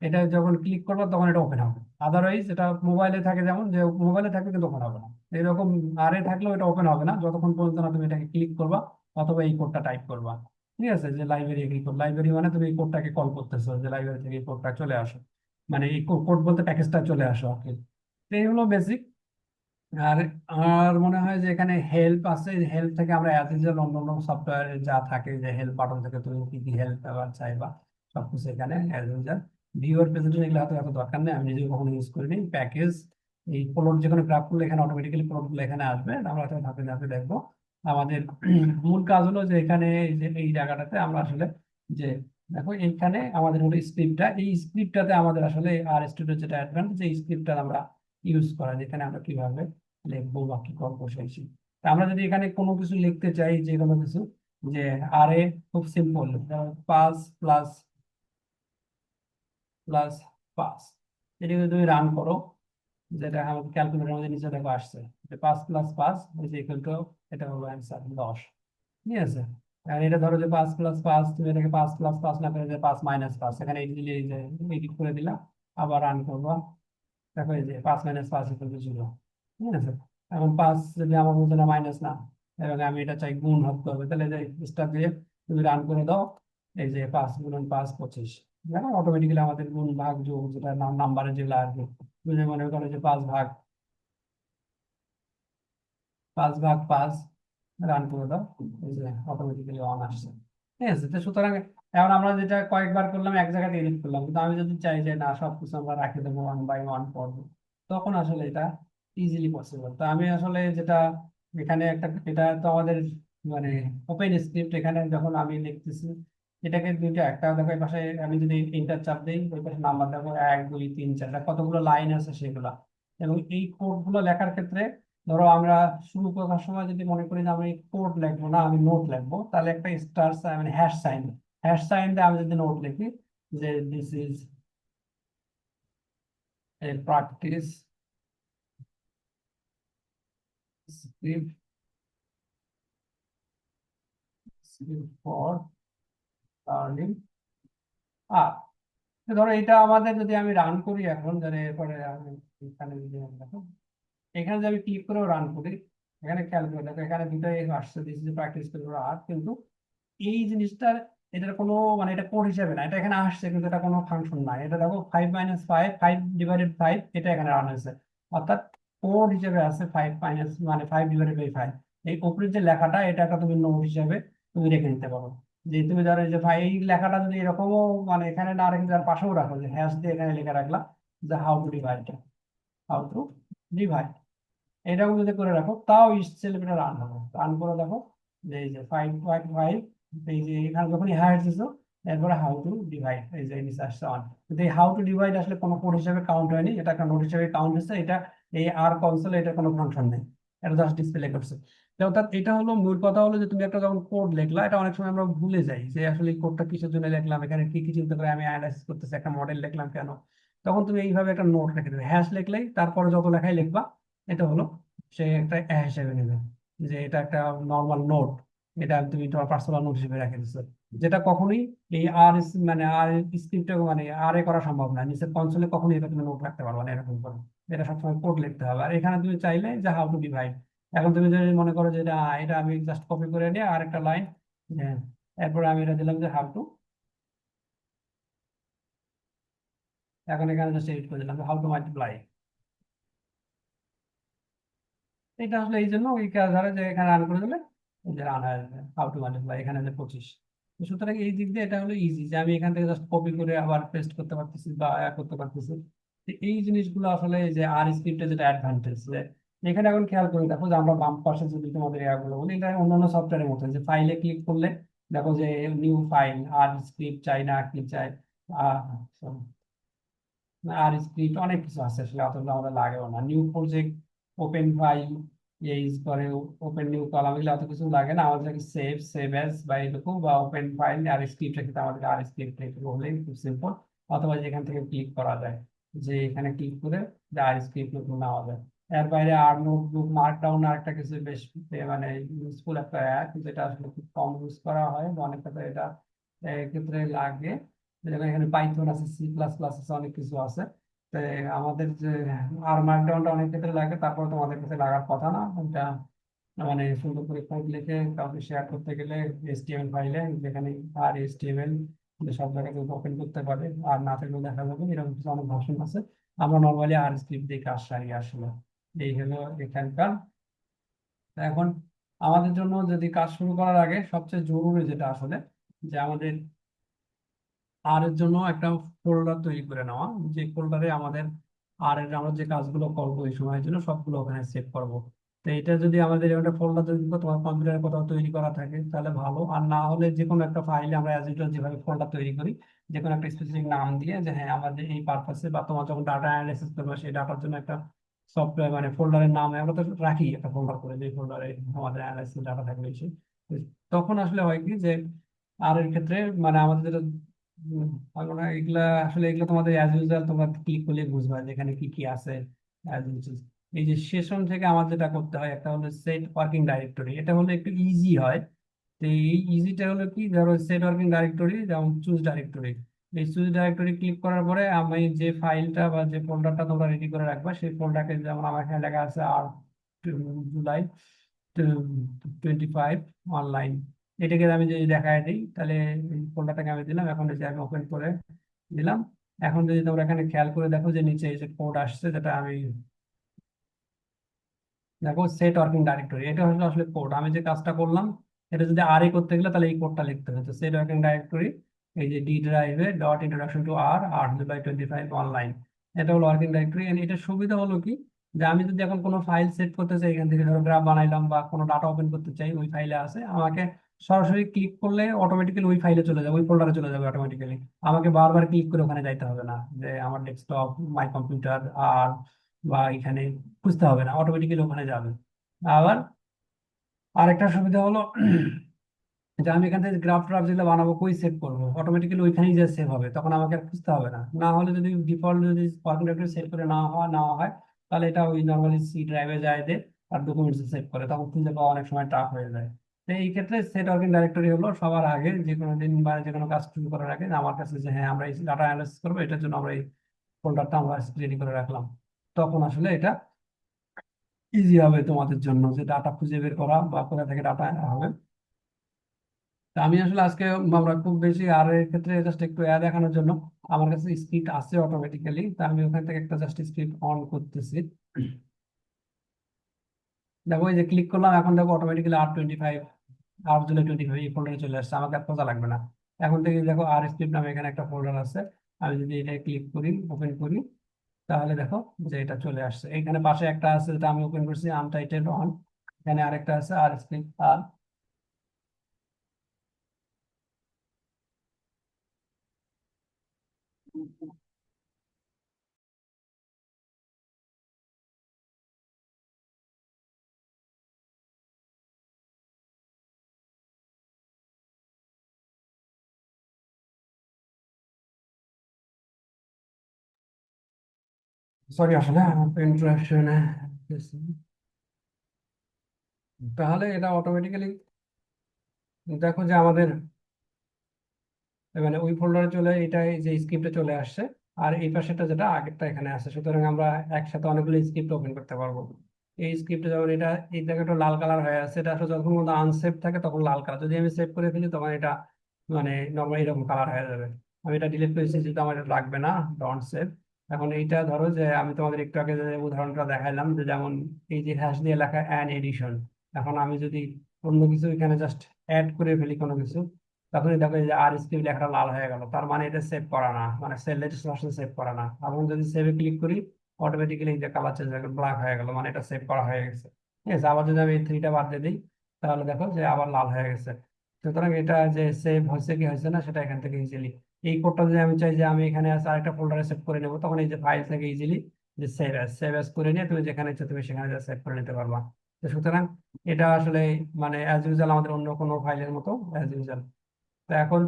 এটা যখন ক্লিক করবে তখন এটা ওপেন হবে। আদারওয়াইজ এটা মোবাইলে থাকে, যেমন যে মোবাইলে থাকবে কিন্তু ওপেন হবে না। এইরকম আরে থাকলেও এটা ওপেন হবে না যতক্ষণ পর্যন্ত না তুমি এটাকে ক্লিক করবা অথবা এই কোডটা টাইপ করবা। ঠিক আছে, যে লাইব্রেরি এগ্রি কোড, লাইব্রেরি মানে তুমি এই কোডটাকে কল করতেছো যে লাইব্রেরি থেকে এই কোডটা চলে আসো, মানে এই কোড বলতে প্যাকেজটা চলে আসো আর কি। তো এই হলো বেসিক। আর আর মনে হয় যে এখানে হেল্প আছে, হেল্প থেকে আমরা অ্যাজ ইউজুয়াল অন্যান্য সফটওয়্যারে যা থাকে, যে হেল্প বাটন থেকে তুমি কি কি হেল্প আবার চাইবা সবকিছু এখানে অ্যাজ ইউজুয়াল। ভিউয়ার প্রেজেন্টেশন এগুলো হয়তো এত দরকার নেই, আমি নিজেও কখনো ইউজ করিনি। প্যাকেজ এই প্লট, যে কোনো গ্রাফ করলে এখানে অটোমেটিক্যালি প্লটগুলো এখানে আসবে, আমরা হয়তো ধাপে ধাপে দেখবো। আমাদের মূল কাজ হলো যে এখানে এই জায়গাটাতে আমরা আসলে যে দেখো এইখানে আমাদের হলো স্ক্রিপ্টটা, এই স্ক্রিপ্টটাতে আমাদের আসলে আর স্টুডিও যেটা অ্যাডভান্স, এই স্ক্রিপ্টটা আমরা ইউজ করা, যেখানে আমরা কিভাবে লিখবো বা কি করবো সেই সেই। তা আমরা যদি এখানে কোনো কিছু লিখতে চাই, যে কোনো কিছু, যে আর এ খুব সিম্পল, 5 প্লাস 5, এটা যদি তুমি রান করো, যেটা আমাদের ক্যালকুলেটার মধ্যে নিচে দেখো আসছে যে 5 + 5 ইকুয়াল টু, এটা হলো অ্যান্সার 10। ঠিক আছে, আর এটা ধরো যে 5 + 5, তুমি এটাকে 5 + 5 না করে যে 5 - 5, এখানে এডিট করে দিলাম, আবার রান করবো। দেখো এই যে 5 - 5 = 0। ঠিক আছে, এখন 5 যদি আমার মধ্যে না মাইনাস না, এবং আমি এটা চাই গুণ হতে হবে, তাহলে যে স্টার দিয়ে তুমি রান করে দাও। এই যে 5 × 5 = 25, দেখো অটোমেটিক্যালি আমাদের গুণ ভাগ যোগ যেটা নাম্বারের যেগুলো আসবে, তুমি যে মনে করো যে 5 ভাগ 5 রান করে দাও, এই যে অটোমেটিক্যালি অন আসছে। ঠিক আছে, তো সুতরাং এখন আমরা যেটা কয়েকবার করলাম এক জায়গাতে এডিট করলাম, কিন্তু আমি যদি চাই যে না সবকিছু আমরা রাখে দেবো 1 বাই 1 পড়বো, তখন আসলে এটা ইজিলি পসিবল। তো আমি আসলে যেটা এখানে একটা, এটা তো আমাদের মানে ওপেন স্ক্রিপ্ট, এখানে যখন আমি লিখতেছি এটাকে দুইটা, একটা দেখো এই পাশে আমি যদি ইন্টার চাপ দিই, ওই পাশে নাম্বার দেখো 1 2 3 4, কতগুলো লাইন আছে সেগুলা। এবং এই কোডগুলো লেখার ক্ষেত্রে ধরো আমরা শুরু করার সময় যদি মনে করি যে আমি কোড লিখবো না, আমি নোট লিখবো, তাহলে একটা স্টার মানে হ্যাশ সাইন দিয়ে আমি যদি নোট লিখি যে this is a practice script for learning R, ধরো এটা আমাদের যদি আমি রান করি এখন, ধরো এরপরে আমি এখানে যদি আমি দেখো, এখানে যদি আমি ক্লিক করেও রান করি, এখানে খেয়াল করে দেখো এখানে দুটোই আসছে দিস ইজ প্র্যাকটিস ফর আর, কিন্তু এই জিনিসটার, এটার কোনো মানে এটা কোড হিসেবে না, এটা এখানে আসছে কিন্তু এটা কোনো ফাংশন নাই। এটা দেখো 5 - 5, 5/5, এটা এখানে রান হয়েছে, অর্থাৎ কোড হিসেবে আছে 5 মানে 5/5। এই উপরের যে লেখাটা, এটা একটা তুমি নোট হিসেবে তুমি রেখে দিতে পারো। যে তুমি ধরো এই যে ভাই এই লেখাটা যদি এরকমও মানে এখানে না রেখে যার পাশেও রাখো, যে হ্যাশ দিয়ে এখানে লিখে রাখলা যে হাউ টু ডিভাইড, এরকম যদি করে রাখো, তাও সেলফ এটা রান হবে। রান করে দেখো যে এই যে 5.5, এই যে এখানে যখনই হায়ার দিছো এরপরে হাউ টু ডিভাইড, এই যে নিচে আসছে অন, কিন্তু এই হাউ টু ডিভাইড আসলে কোনো কোড হিসেবে কাউন্ট হয়নি, এটা একটা নোট হিসেবে কাউন্ট হচ্ছে। এটা এই আর কনসোলে এটা কোনো ফাংশন নেই, এটা জাস্ট ডিসপ্লে করছে। তো অর্থাৎ এটা হলো মূল কথা হলো যে তুমি একটা যখন কোড লিখলা, এটা অনেক সময় আমরা ভুলে যাই যে আসলে এই কোডটা কিসের জন্য লিখলাম, এখানে কি কি চিন্তা করে আমি অ্যানালাইসিস করতেছি, একটা মডেল লিখলাম কেন। তখন তুমি এইভাবে একটা নোট রেখে দেবে, হ্যাশ লিখলেই তারপরে যত লেখাই লিখবা এটা হলো সে একটা হিসেবে নেবে, যে এটা একটা নর্মাল নোট, এটা তুমি তোমার পার্সোনাল নোট হিসেবে রেখে দিচ্ছ। যেটা কখনোই এই মানে আর স্ক্রিপ্টে মানে আর এ করা সম্ভব না, নিচের কনসোলে কখনোই এটা তুমি নোট রাখতে পারবে না এরকম করে। এটা সবসময় কোড লিখতে হবে। আর এখানে তুমি চাইলে যে হাউ টু ডিভাইড, এখন তুমি যদি মনে করো যে এটা এটা আমি জাস্ট কপি করে নিয়ে আর একটা লাইন, হ্যাঁ, এরপরে আমি এটা দিলাম যে হাউ টু, এখন এখানে জাস্ট এডিট করে দিলাম হাউ টু মাল্টিপ্লাই। এটা আসলে এই জন্য ওই কাজ ধরে যে এখানে রান করে দিলে এই যে রান হয়ে যাবে হাউ টু মাল্টিপ্লাই, এখানে যে 25। তো সুতরাং এই দিক দিয়ে এটা হলো ইজি, যে আমি এখান থেকে জাস্ট কপি করে আবার পেস্ট করতে পারতেছি বা করতে পারতেছি। তো এই জিনিসগুলো আসলে এই যে আর স্ক্রিপ্টের যেটা অ্যাডভান্টেজ, যে এখানে এখন খেয়াল করে দেখো যে আমরা বাম পাশে যদি তোমাদের এগুলো বলি, এটা অন্যান্য সফটওয়্যারের মতো যে ফাইলে ক্লিক করলে দেখো যে নিউ ফাইল আর স্ক্রিপ্ট চাই না কি চাই, আহ আর স্ক্রিপ্ট অনেক কিছু আছে আসলে, অতটা আমাদের লাগেও না। New project, open file, use করে ওপেন নিউ কলাম, এগুলো অত কিছু লাগে না আমাদের, সেভ অ্যাজ বা এরকম, বা ওপেন ফাইল আর স্ক্রিপ্ট রেখে আমাদের আর স্ক্রিপ্ট রেখে হলেই খুব সিম্পল। অথবা যেখান থেকে ক্লিক করা যায়, যে এখানে ক্লিক করে যে আর স্ক্রিপ্ট নেওয়া যায়। এর বাইরে আর নোটবুক মার্কডাউন আর একটা কিছু বেশ মানে ইউজফুল একটা অ্যাপ, যেটা আসলে খুব কম ইউজ করা হয়, অনেক ক্ষেত্রে এটা ক্ষেত্রে লাগে। যেমন এখানে পাইথন আছে, C++ আছে, অনেক কিছু আছে। তো আমাদের যে আর মার্কডাউনটা অনেক ক্ষেত্রে লাগে, তারপর তোমাদের কাছে লাগার কথা না, এটা মানে সুন্দর করে কোড লিখে কাউকে শেয়ার করতে গেলে HTML ফাইলে, যেখানে আর HTML সব জায়গায় ওপেন করতে পারে, আর না থাকলেও দেখা যাবে, এরকম কিছু অনেক ভার্সন আছে। আমরা নর্মালি আর স্ক্রিপ্ট দিয়ে কাজ সারি আসলে। এই হলো এখানকার। এখন আমাদের জন্য যদি কাজ শুরু করার আগে সবচেয়ে জরুরি যেটা আসলে, যে আমাদের আর এর জন্য একটা ফোল্ডার তৈরি করে নেওয়া, যে ফোল্ডারে আমাদের আর এর আমরা যে কাজগুলো করবো এই সময়ের জন্য সবগুলো ওখানে সেভ করব। তো এটা যদি আমাদের একটা ফোল্ডার তৈরি করে তোমার কম্পিউটারে কোথাও তৈরি করা থাকে তাহলে ভালো, আর না হলে যে কোনো একটা ফাইলে আমরা অ্যাজ ইউজুয়াল যেভাবে ফোল্ডার তৈরি করি, যে কোনো একটা স্পেসিফিক নাম দিয়ে, যে হ্যাঁ আমাদের এই পারপাসে বা তোমার যখন ডাটা অ্যানালাইসিস করবে সেই ডাটার জন্য একটা সফটওয়্যার মানে ফোল্ডারের নাম আমরা তো রাখি একটা ফোল্ডার করে, যে ফোল্ডারে আমাদের অ্যানালাইসিস ডাটা থাকবে সেই। তখন আসলে হয় কি যে আর এর ক্ষেত্রে মানে আমাদের যেটা আমরা এগুলা আসলে এগুলো তোমাদের অ্যাজ ইউজুয়াল তোমরা ক্লিক করলে বুঝবা যে এখানে কি কি আছে as usual। এই যে সেশন থেকে আমার যেটা করতে হয় একটা হলো সেট ওয়ার্কিং ডাইরেক্টরি, এটা হলো একটু ইজি হয়। তো এই ইজিটা হলো কি, ধরো সেট ওয়ার্কিং ডাইরেক্টরি যেমন চুজ ডাইরেক্টরি, এই চুজ ডাইরেক্টরি ক্লিক করার পরে আমি যে ফাইলটা বা যে ফোল্ডারটা তোমরা রেডি করে রাখবা সেই ফোল্ডারকে, যেমন আমার এখানে লেখা আছে আর জুলাই 25 অনলাইন, এটাকে আমি যদি দেখায় দিই তাহলে এই ফোল্ডারটাকে আমি দিলাম, এখন যদি আমি ওপেন করে দিলাম, এখন যদি তোমরা এখানে খেয়াল করে দেখো যে নিচে এই যে কোড আসছে, যেটা আমি দেখো সেট ওয়ার্কিং ডাইরেক্টরি, এটা হলো আসলে কোড। আমি যে কাজটা করলাম এটা যদি আর এ করতে গেলে তাহলে এই কোডটা লিখতে হবে। তো সেট ওয়ার্কিং ডাইরেক্টরি, এই যে ডি ড্রাইভে dot introduction to R July 25 online, এটা হলো ওয়ার্কিং ডাইরেক্টরি। এটার সুবিধা হলো কি, যে আমি যদি এখন কোনো ফাইল সেট করতে চাই, এখান থেকে ধরো গ্রাফ বানাইলাম বা কোনো ডাটা ওপেন করতে চাই, ওই ফাইলে আছে, আমাকে সরাসরি ক্লিক করলে অটোমেটিক্যালি ওই ফাইলে চলে যাবে, ওই ফোল্ডারে চলে যাবে অটোমেটিক্যালি। আমাকে বারবার ক্লিক করে ওখানে যাইতে হবে না, যে আমার ডেস্কটপ, মাই কম্পিউটার আর বা এখানে খুঁজতে হবে না, অটোমেটিক্যালি ওখানে যাবে। আবার আরেকটা সুবিধা হলো যে আমি এখান থেকে গ্রাফ ট্রাফ যেগুলো বানাবো, কই সেভ করবো, অটোমেটিক্যালি ওইখানেই যে সেভ হবে, তখন আমাকে আর খুঁজতে হবে না। না হলে যদি ডিফল্ট যদি ওয়ার্কিং ডাইরেক্টরি সেভ করে না হয় তাহলে এটা ওই নর্মালি সি ড্রাইভে যায় দে আর ডকুমেন্টস সেভ করে, তখন খুঁজে পাওয়া অনেক সময় টাফ হয়ে যায়। তো এই ক্ষেত্রে সেট ওয়ার্কিং ডাইরেক্টরি হলো সবার আগে, যে কোনো দিন বা যে কোনো কাজ শুরু করার আগে আমার কাছে যে হ্যাঁ আমরা এই ডাটা অ্যানালাইসিস করবো, এটার জন্য আমরা এই ফোল্ডারটা আমরা রেডি করে রাখলাম। তখন আসলে এটা ইজি হবে তোমাদের জন্য, যে ডাটা খুঁজে বের করা বা কোথা থেকে ডাটা হবে। তা আমি আসলে আজকে আমরা খুব বেশি আর এর ক্ষেত্রে জাস্ট একটু দেখানোর জন্য আমার কাছে স্ক্রিপ্ট আছে অটোমেটিক্যালি, তা আমি ওখান থেকে একটা জাস্ট স্ক্রিপ্ট অন করতেছি। দেখো এই যে ক্লিক করলাম, এখন দেখো অটোমেটিক্যালি R25 আর জুলাই 25 এই ফোল্ডারে চলে আসছে, আমাকে আর খোঁজা লাগবে না। এখন থেকে দেখো আর স্ক্রিপ্ট নামে এখানে একটা ফোল্ডার আছে, আমি যদি এটা ক্লিক করি ওপেন করি তাহলে দেখো যে এটা চলে আসছে। এখানে পাশে একটা আছে যেটা আমি ওপেন করছি আনটাইটেড অন, এখানে আরেকটা আছে আর স্ক্রিপ্ট আর, সরি আসলে পেন ড্রাইভ তাহলে এটা অটোমেটিক্যালি দেখো যে আমাদের মানে ওই ফোল্ডারে চলে এটা এই যে স্ক্রিপ্টে চলে আসছে, আর এই পাশেটা যেটা আগেরটা এখানে আছে, সুতরাং আমরা একসাথে অনেকগুলো স্ক্রিপ্ট ওপেন করতে পারবো। এই স্ক্রিপ্টে যখন এটা এই জায়গাটা লাল কালার হয়ে আছে, এটা আসলে যখন মধ্যে আনসেভ থাকে তখন লাল কালার, যদি আমি সেভ করে ফেলি তখন এটা মানে নর্মালি এরকম কালার হয়ে যাবে। আমি এটা ডিলিট করেছি যেহেতু আমার এটা লাগবে না, ডন্ট সেভ। এখন এইটা ধরো যে আমি তোমাদের একটু আগে যে উদাহরণটা দেখাইলাম, যে যেমন এই যে হ্যাশ দিয়ে লেখা অ্যান এডিশন, এখন আমি যদি অন্য কিছু এখানে জাস্ট অ্যাড করে ফেলি কোনো কিছু, তখনই দেখো এই যে আর স্ক্রিপ্ট লেখাটা লাল হয়ে গেল, তার মানে এটা সেভ করা না, মানে লেটেস্ট ভার্সন সেভ করা না। এবং যদি সেভে ক্লিক করি অটোমেটিক্যালি যে কালার চেঞ্জ হয়ে গেল, ব্ল্যাক হয়ে গেল, মানে এটা সেভ করা হয়ে গেছে। ঠিক আছে, আবার যদি আমি এই থ্রিটা বাদ দিয়ে দিই তাহলে দেখো যে আবার লাল হয়ে গেছে। সুতরাং এটা যে সেভ হয়েছে কি হয়েছে না সেটা এখান থেকে ইজিলি, এই কোডটা যদি আমি চাই যে আমি এখানে আছে আরেকটা ফোল্ডারে সেভ করে নেবো, তখন এই যে ফাইল থেকে ইজিলি যে সেভ অ্যাজ করে নিয়ে তুমি যেখানে ইচ্ছা তুমি সেখানে সেভ করে নিতে পারবা। তো সুতরাং এটা আসলে মানে অ্যাজ ইউজুয়াল আমাদের অন্য কোনো ফাইলের মতো অ্যাজ ইউজুয়াল। তো এখন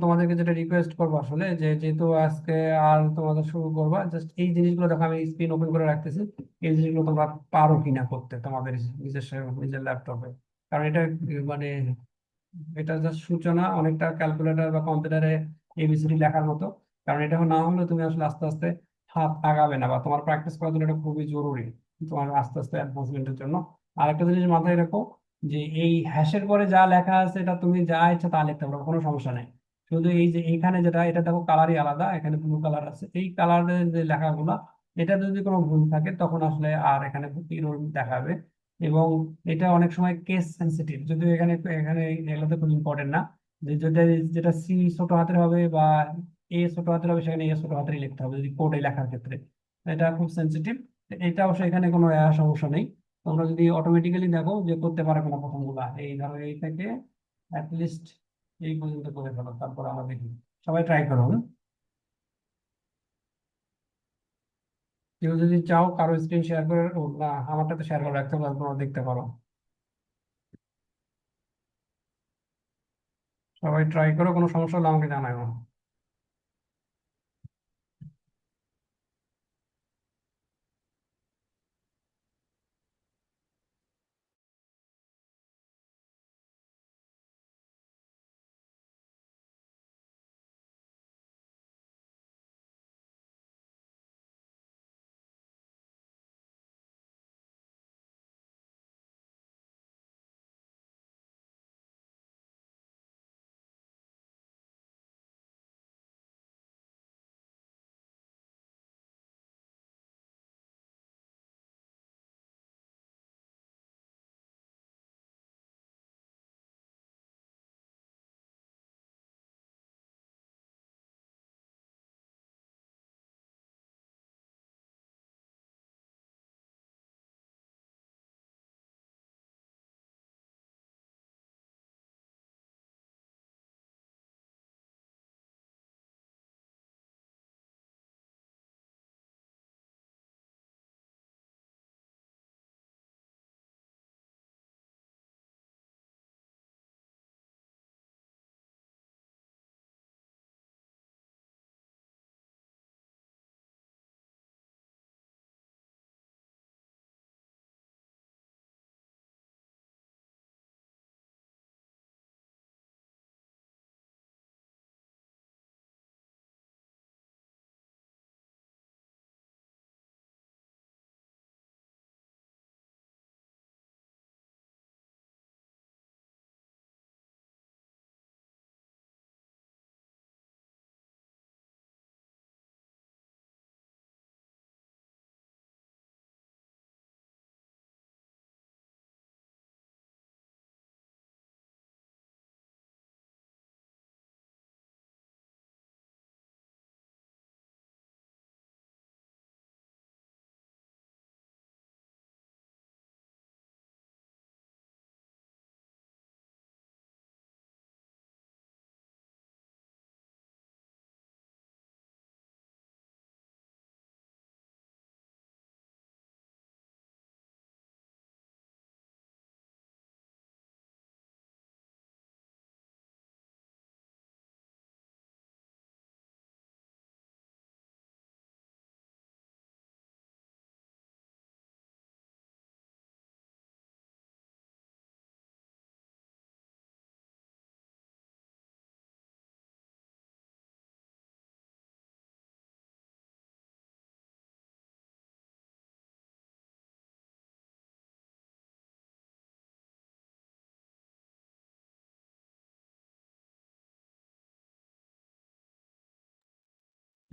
তোমাদেরকে যেটা রিকোয়েস্ট করবো আসলে, যে যেহেতু আজকে আর তোমাদের শুরু করবা, জাস্ট এই জিনিসগুলো দেখো আমি স্ক্রিন ওপেন করে রাখতেছি, এই জিনিসগুলো তোমরা পারো কিনা করতে তোমাদের নিজস্ব নিজের ল্যাপটপে। কারণ এটা মানে এটা জাস্ট সূচনা, অনেকটা ক্যালকুলেটর বা কম্পিউটারে এবিসিডি লেখার মতো। কারণ এটা না হলে তুমি আসলে আস্তে আস্তে হাত আগাবে না, বা তোমার প্র্যাকটিস করার জন্য এটা খুবই জরুরি তোমার আস্তে আস্তে অ্যাডভান্সমেন্টের জন্য। আর একটা জিনিস মাথায় রাখো, যে এই হ্যাশের পরে যা লেখা আছে এটা তুমি যা ইচ্ছা তা লিখতে পারো, কোনো সমস্যা নেই। শুধু এই যে এখানে যেটা, এটা দেখো কালারই আলাদা, এখানে ব্লু কালার আছে, এই কালারের যে লেখাগুলো, এটা যদি কোনো ভুল থাকে তখন আসলে আর এখানে এরর দেখাবে। এবং এটা অনেক সময় কেস সেন্সিটিভ, যদিও এখানে এখানে এগুলোতে খুব ইম্পর্টেন্ট না, যে যেটা যেটা সি ছোট হাতের হবে বা এ ছোট হাতের হবে সেখানে এ ছোট হাতেরই লিখতে হবে যদি কোডে লেখার ক্ষেত্রে। এটা খুব সেন্সিটিভ। এটা অবশ্য এখানে কোনো সমস্যা নেই। তোমরা যদি অটোমেটিক্যালি দেখো যে করতে পারো কিনা প্রথমগুলা, এই ধরো এই থেকে লিস্ট এই পর্যন্ত করে ফেলো, তারপর আমরা দেখি। সবাই ট্রাই করো, হুম? কেউ যদি চাও কারো স্ক্রিন শেয়ার করে, ও না আমারটা তো শেয়ার করে রাখতে পারো, তোমরা দেখতে পারো। সবাই ট্রাই করো, কোনো সমস্যা হলে আমাকে জানাও।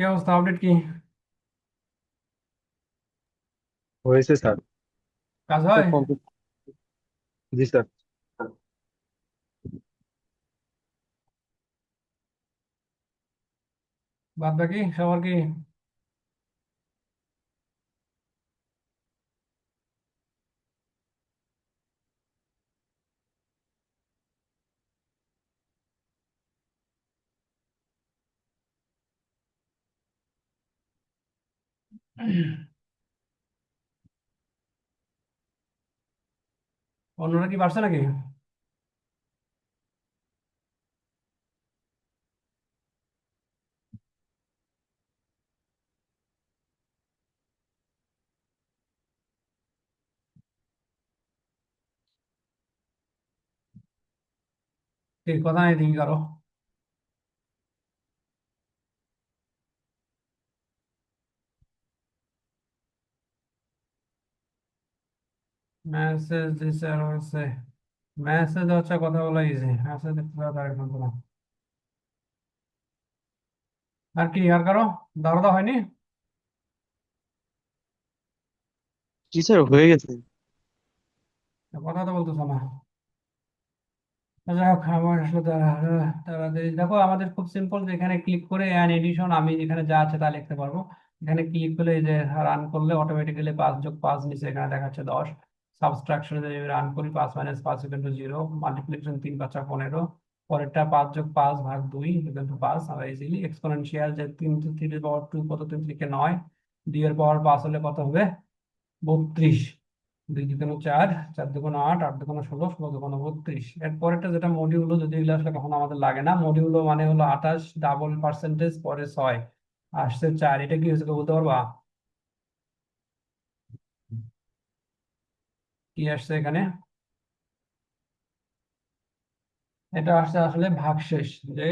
কি অবস্থা, আপডেট কি? হয়েছে স্যার। কাজ হয়? কমপ্লিট। জি স্যার। বাদ বাকি সবার কি? অন্যরা কি পারছে নাকি? ঠিক কথা নাই তুমি করো। মেসেজ দিছে আর হচ্ছে মেসেজ হচ্ছে কথা বলা ইজি, মেসেজ দেখতে পারো তার এখন না। আর কি আর করো? দাওয়া হয়নি? জি স্যার, হয়ে গেছে। কথা তো বলতেছো না। যাই হোক, আমার আসলে তাড়াতাড়ি দেখো, আমাদের খুব সিম্পল, যে এখানে ক্লিক করে অ্যান এডিশন আমি এখানে যা আছে তা লিখতে পারবো। এখানে ক্লিক করলে এই যে রান করলে অটোমেটিক্যালি 5+5 নিচে এখানে দেখাচ্ছে 10। সাবট্রাকশনে যদি রান করি 5 - 5 = 0, মাল্টিপ্লিকেশন 3×5 = 15, পরেরটা 5+5/2 = 5। আমরা ইজিলি এক্সপোনেনশিয়াল যে 3 to the power 2 কত, 3 × 9, 2 এর পাওয়ার 5 হলে কত হবে? 32। 2 × 2 = 4, 4 × 2 = 8, 8 × 2 = 16, 16 × 2 = 32। এরপরেরটা যেটা মডিউলো, যদি এগুলো আসলে কখনো আমাদের লাগে না, মডিউলো মানে হলো 28 ডাবল পার্সেন্টেজ পরে 6 আসছে 4, এটা কি হয়েছে কেউ বলতে পারবা? কি আসছে এখানে? এটা আসছে আসলে ভাগশেষ, যে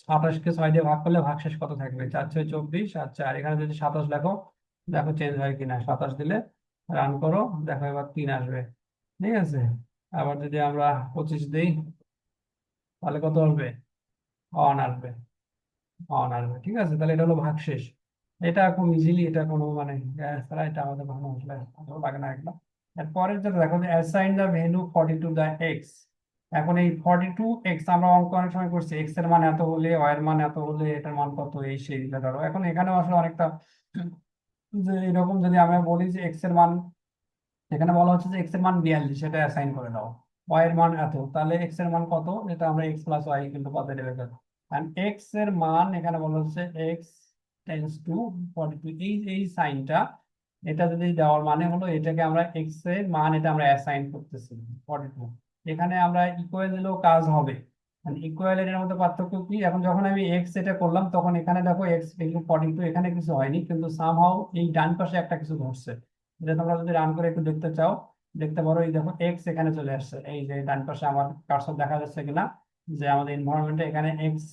28কে 6 দিয়ে ভাগ করলে ভাগশেষ কত থাকবে? 4 × 6 = 24, আর 4 এখানে যদি 27 লেখো, দেখো চেঞ্জ হয় কিনা। 27 দিলে রান করো, দেখো এবার 3 আসবে। ঠিক আছে, আবার যদি আমরা 25 দিই তাহলে কত আসবে? অন আসবে, অন আসবে। ঠিক আছে, তাহলে এটা হলো ভাগশেষ। এটা খুব ইজিলি, এটা কোনো মানে তারা এটা আমাদের ভালো আসলে ভালো লাগে না এগুলো। এরপরে যেটা দেখো, যে assign the value 40 to the x। এখন এই 42x আমরা অঙ্ক অনেক সময় করছি, এক্স এর মান এত হলে, ওয়াই এর মান এত হলে, এটার মান কত, এই সেই দিকে ধরো। এখন এখানেও আসলে অনেকটা, যে এরকম যদি আমরা বলি যে এক্স এর মান, এখানে বলা হচ্ছে যে এক্স এর মান 42, সেটা অ্যাসাইন করে দাও। ওয়াই এর মান এত, তাহলে এক্স এর মান কত, এটা আমরা এক্স প্লাস ওয়াই কিন্তু কত দেবে। আর এক্স এর মান এখানে বলা হচ্ছে এক্স টেন্স টু 42, এই সাইনটা, এটা যদি দেওয়ার মানে হলো এটাকে আমরা এক্স এর মান, এটা আমরা অ্যাসাইন করতেছি 42। এখানে আমরা ইকুয়াল দিলেও কাজ হবে। ইকুয়াল এর মধ্যে পার্থক্য কি? এখন যখন আমি এক্স এটা করলাম, তখন এখানে দেখো এক্স 42, এখানে কিছু হয়নি, কিন্তু সামহাও এই ডান পাশে একটা কিছু ঘটছে। এটা তোমরা যদি রান করে একটু দেখতে চাও, দেখতে পারো। এই দেখো এক্স এখানে চলে আসছে, এই যে ডান পাশে আমার কার্সর দেখা যাচ্ছে কিনা, যে আমাদের এনভায়রনমেন্টে এখানে এক্স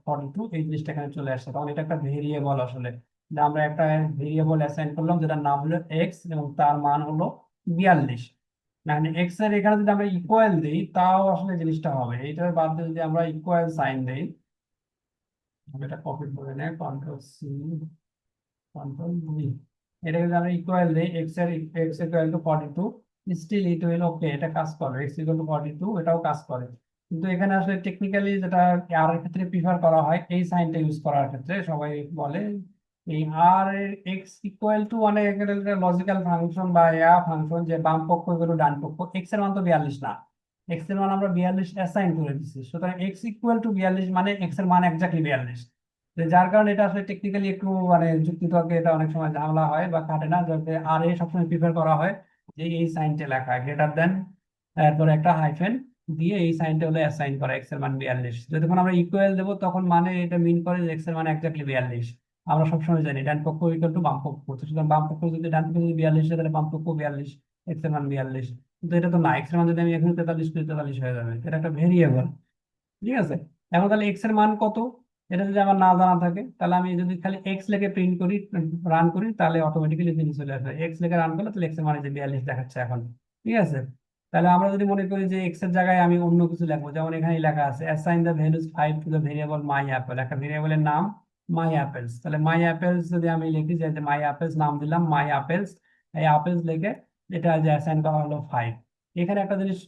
42, এই জিনিসটা এখানে চলে আসছে। তখন এটা একটা ভেরিয়েবল আসলে, যে আমরা একটা ভেরিয়েবল অ্যাসাইন করলাম যেটার নাম হলো এক্স, এবং তার মান হলো 42। মানে এক্স এর এখানে যদি আমরা ইকুয়াল দিই, তাও আসলে জিনিসটা হবে। এইটার বাদ দিয়ে যদি আমরা ইকুয়াল সাইন দিই, আমি এটা কপি করে নেই, কন্ট্রোল-C, কন্ট্রোল-V, এটা যদি আমরা ইকুয়াল দিই, x equal to 42, still it will okay, এটা কাজ করে। এক্স ইকুয়াল টু 42, এটাও কাজ করে। কিন্তু এখানে আসলে টেকনিক্যালি যেটা আর এর ক্ষেত্রে প্রিফার করা হয়, এই সাইনটা ইউজ করার ক্ষেত্রে সবাই বলে এই আর এর এক্স ইকুয়াল টু, মানে এখানে লজিক্যাল ফাংশন বা ফাংশন, যে বাম পক্ষ এগুলো ডান পক্ষ। এক্স এর মান তো 42 না, এক্স এর মান আমরা 42 অ্যাসাইন করে দিচ্ছি, সুতরাং এক্স ইকুয়াল টু 42 মানে এক্স এর মান এক্স্যাক্টলি 42। তো যার কারণে এটা আসলে টেকনিক্যালি একটু মানে যুক্তিতর্কে এটা অনেক সময় ঝামেলা হয় বা খাটে না, যাতে আর এ সবসময় প্রিফার করা হয় যে এই সাইনটা লেখা গ্রেটার দেন, তারপরে একটা হাইফেন দিয়ে এই সাইনটা হলো অ্যাসাইন করা এক্স এর মান 42। যখন আমরা ইকুয়াল দেবো, তখন মানে এটা মিন করে যে এক্স এর মান এক্স্যাক্টলি 42। আমরা সবসময় জানি ডান পক্ষ ইকুয়াল টু বাম পক্ষ, তো সুতরাং বাম পক্ষ যদি, ডান পক্ষ যদি 42 হয়, তাহলে বাম পক্ষ 42, এক্স এর মান 42। কিন্তু এটা তো না, এক্স এর মান যদি আমি এখানে 43 করি, 43 হয়ে যাবে। এটা একটা ভেরিয়েবল। ঠিক আছে, এখন তাহলে এক্স এর মান কত, এটা যদি আমার না জানা থাকে, তাহলে আমি যদি খালি এক্স লিখে প্রিন্ট করি, রান করি, তাহলে অটোমেটিক্যালি জিনিস চলে আসবে। এক্স লিখে রান করলে তাহলে এক্স এর মানে যে 42 দেখাচ্ছে এখন। ঠিক আছে, তাহলে আমরা যদি মনে করি যে এক্স এর জায়গায় আমি অন্য কিছু লিখবো, যেমন এখানে লেখা আছে assign the values 5 two the variable my Apple, একটা ভেরিয়েবলের নাম মাই অ্যাপেলস, তাহলে মাই অ্যাপেলস যদি আমি লিখি যে মাই অ্যাপেলস নাম দিলাম মাই অ্যাপেলস, এই অ্যাপেলস লিখে এটা যে অ্যাসাইন করা হলো 5। এখানে একটা জিনিস,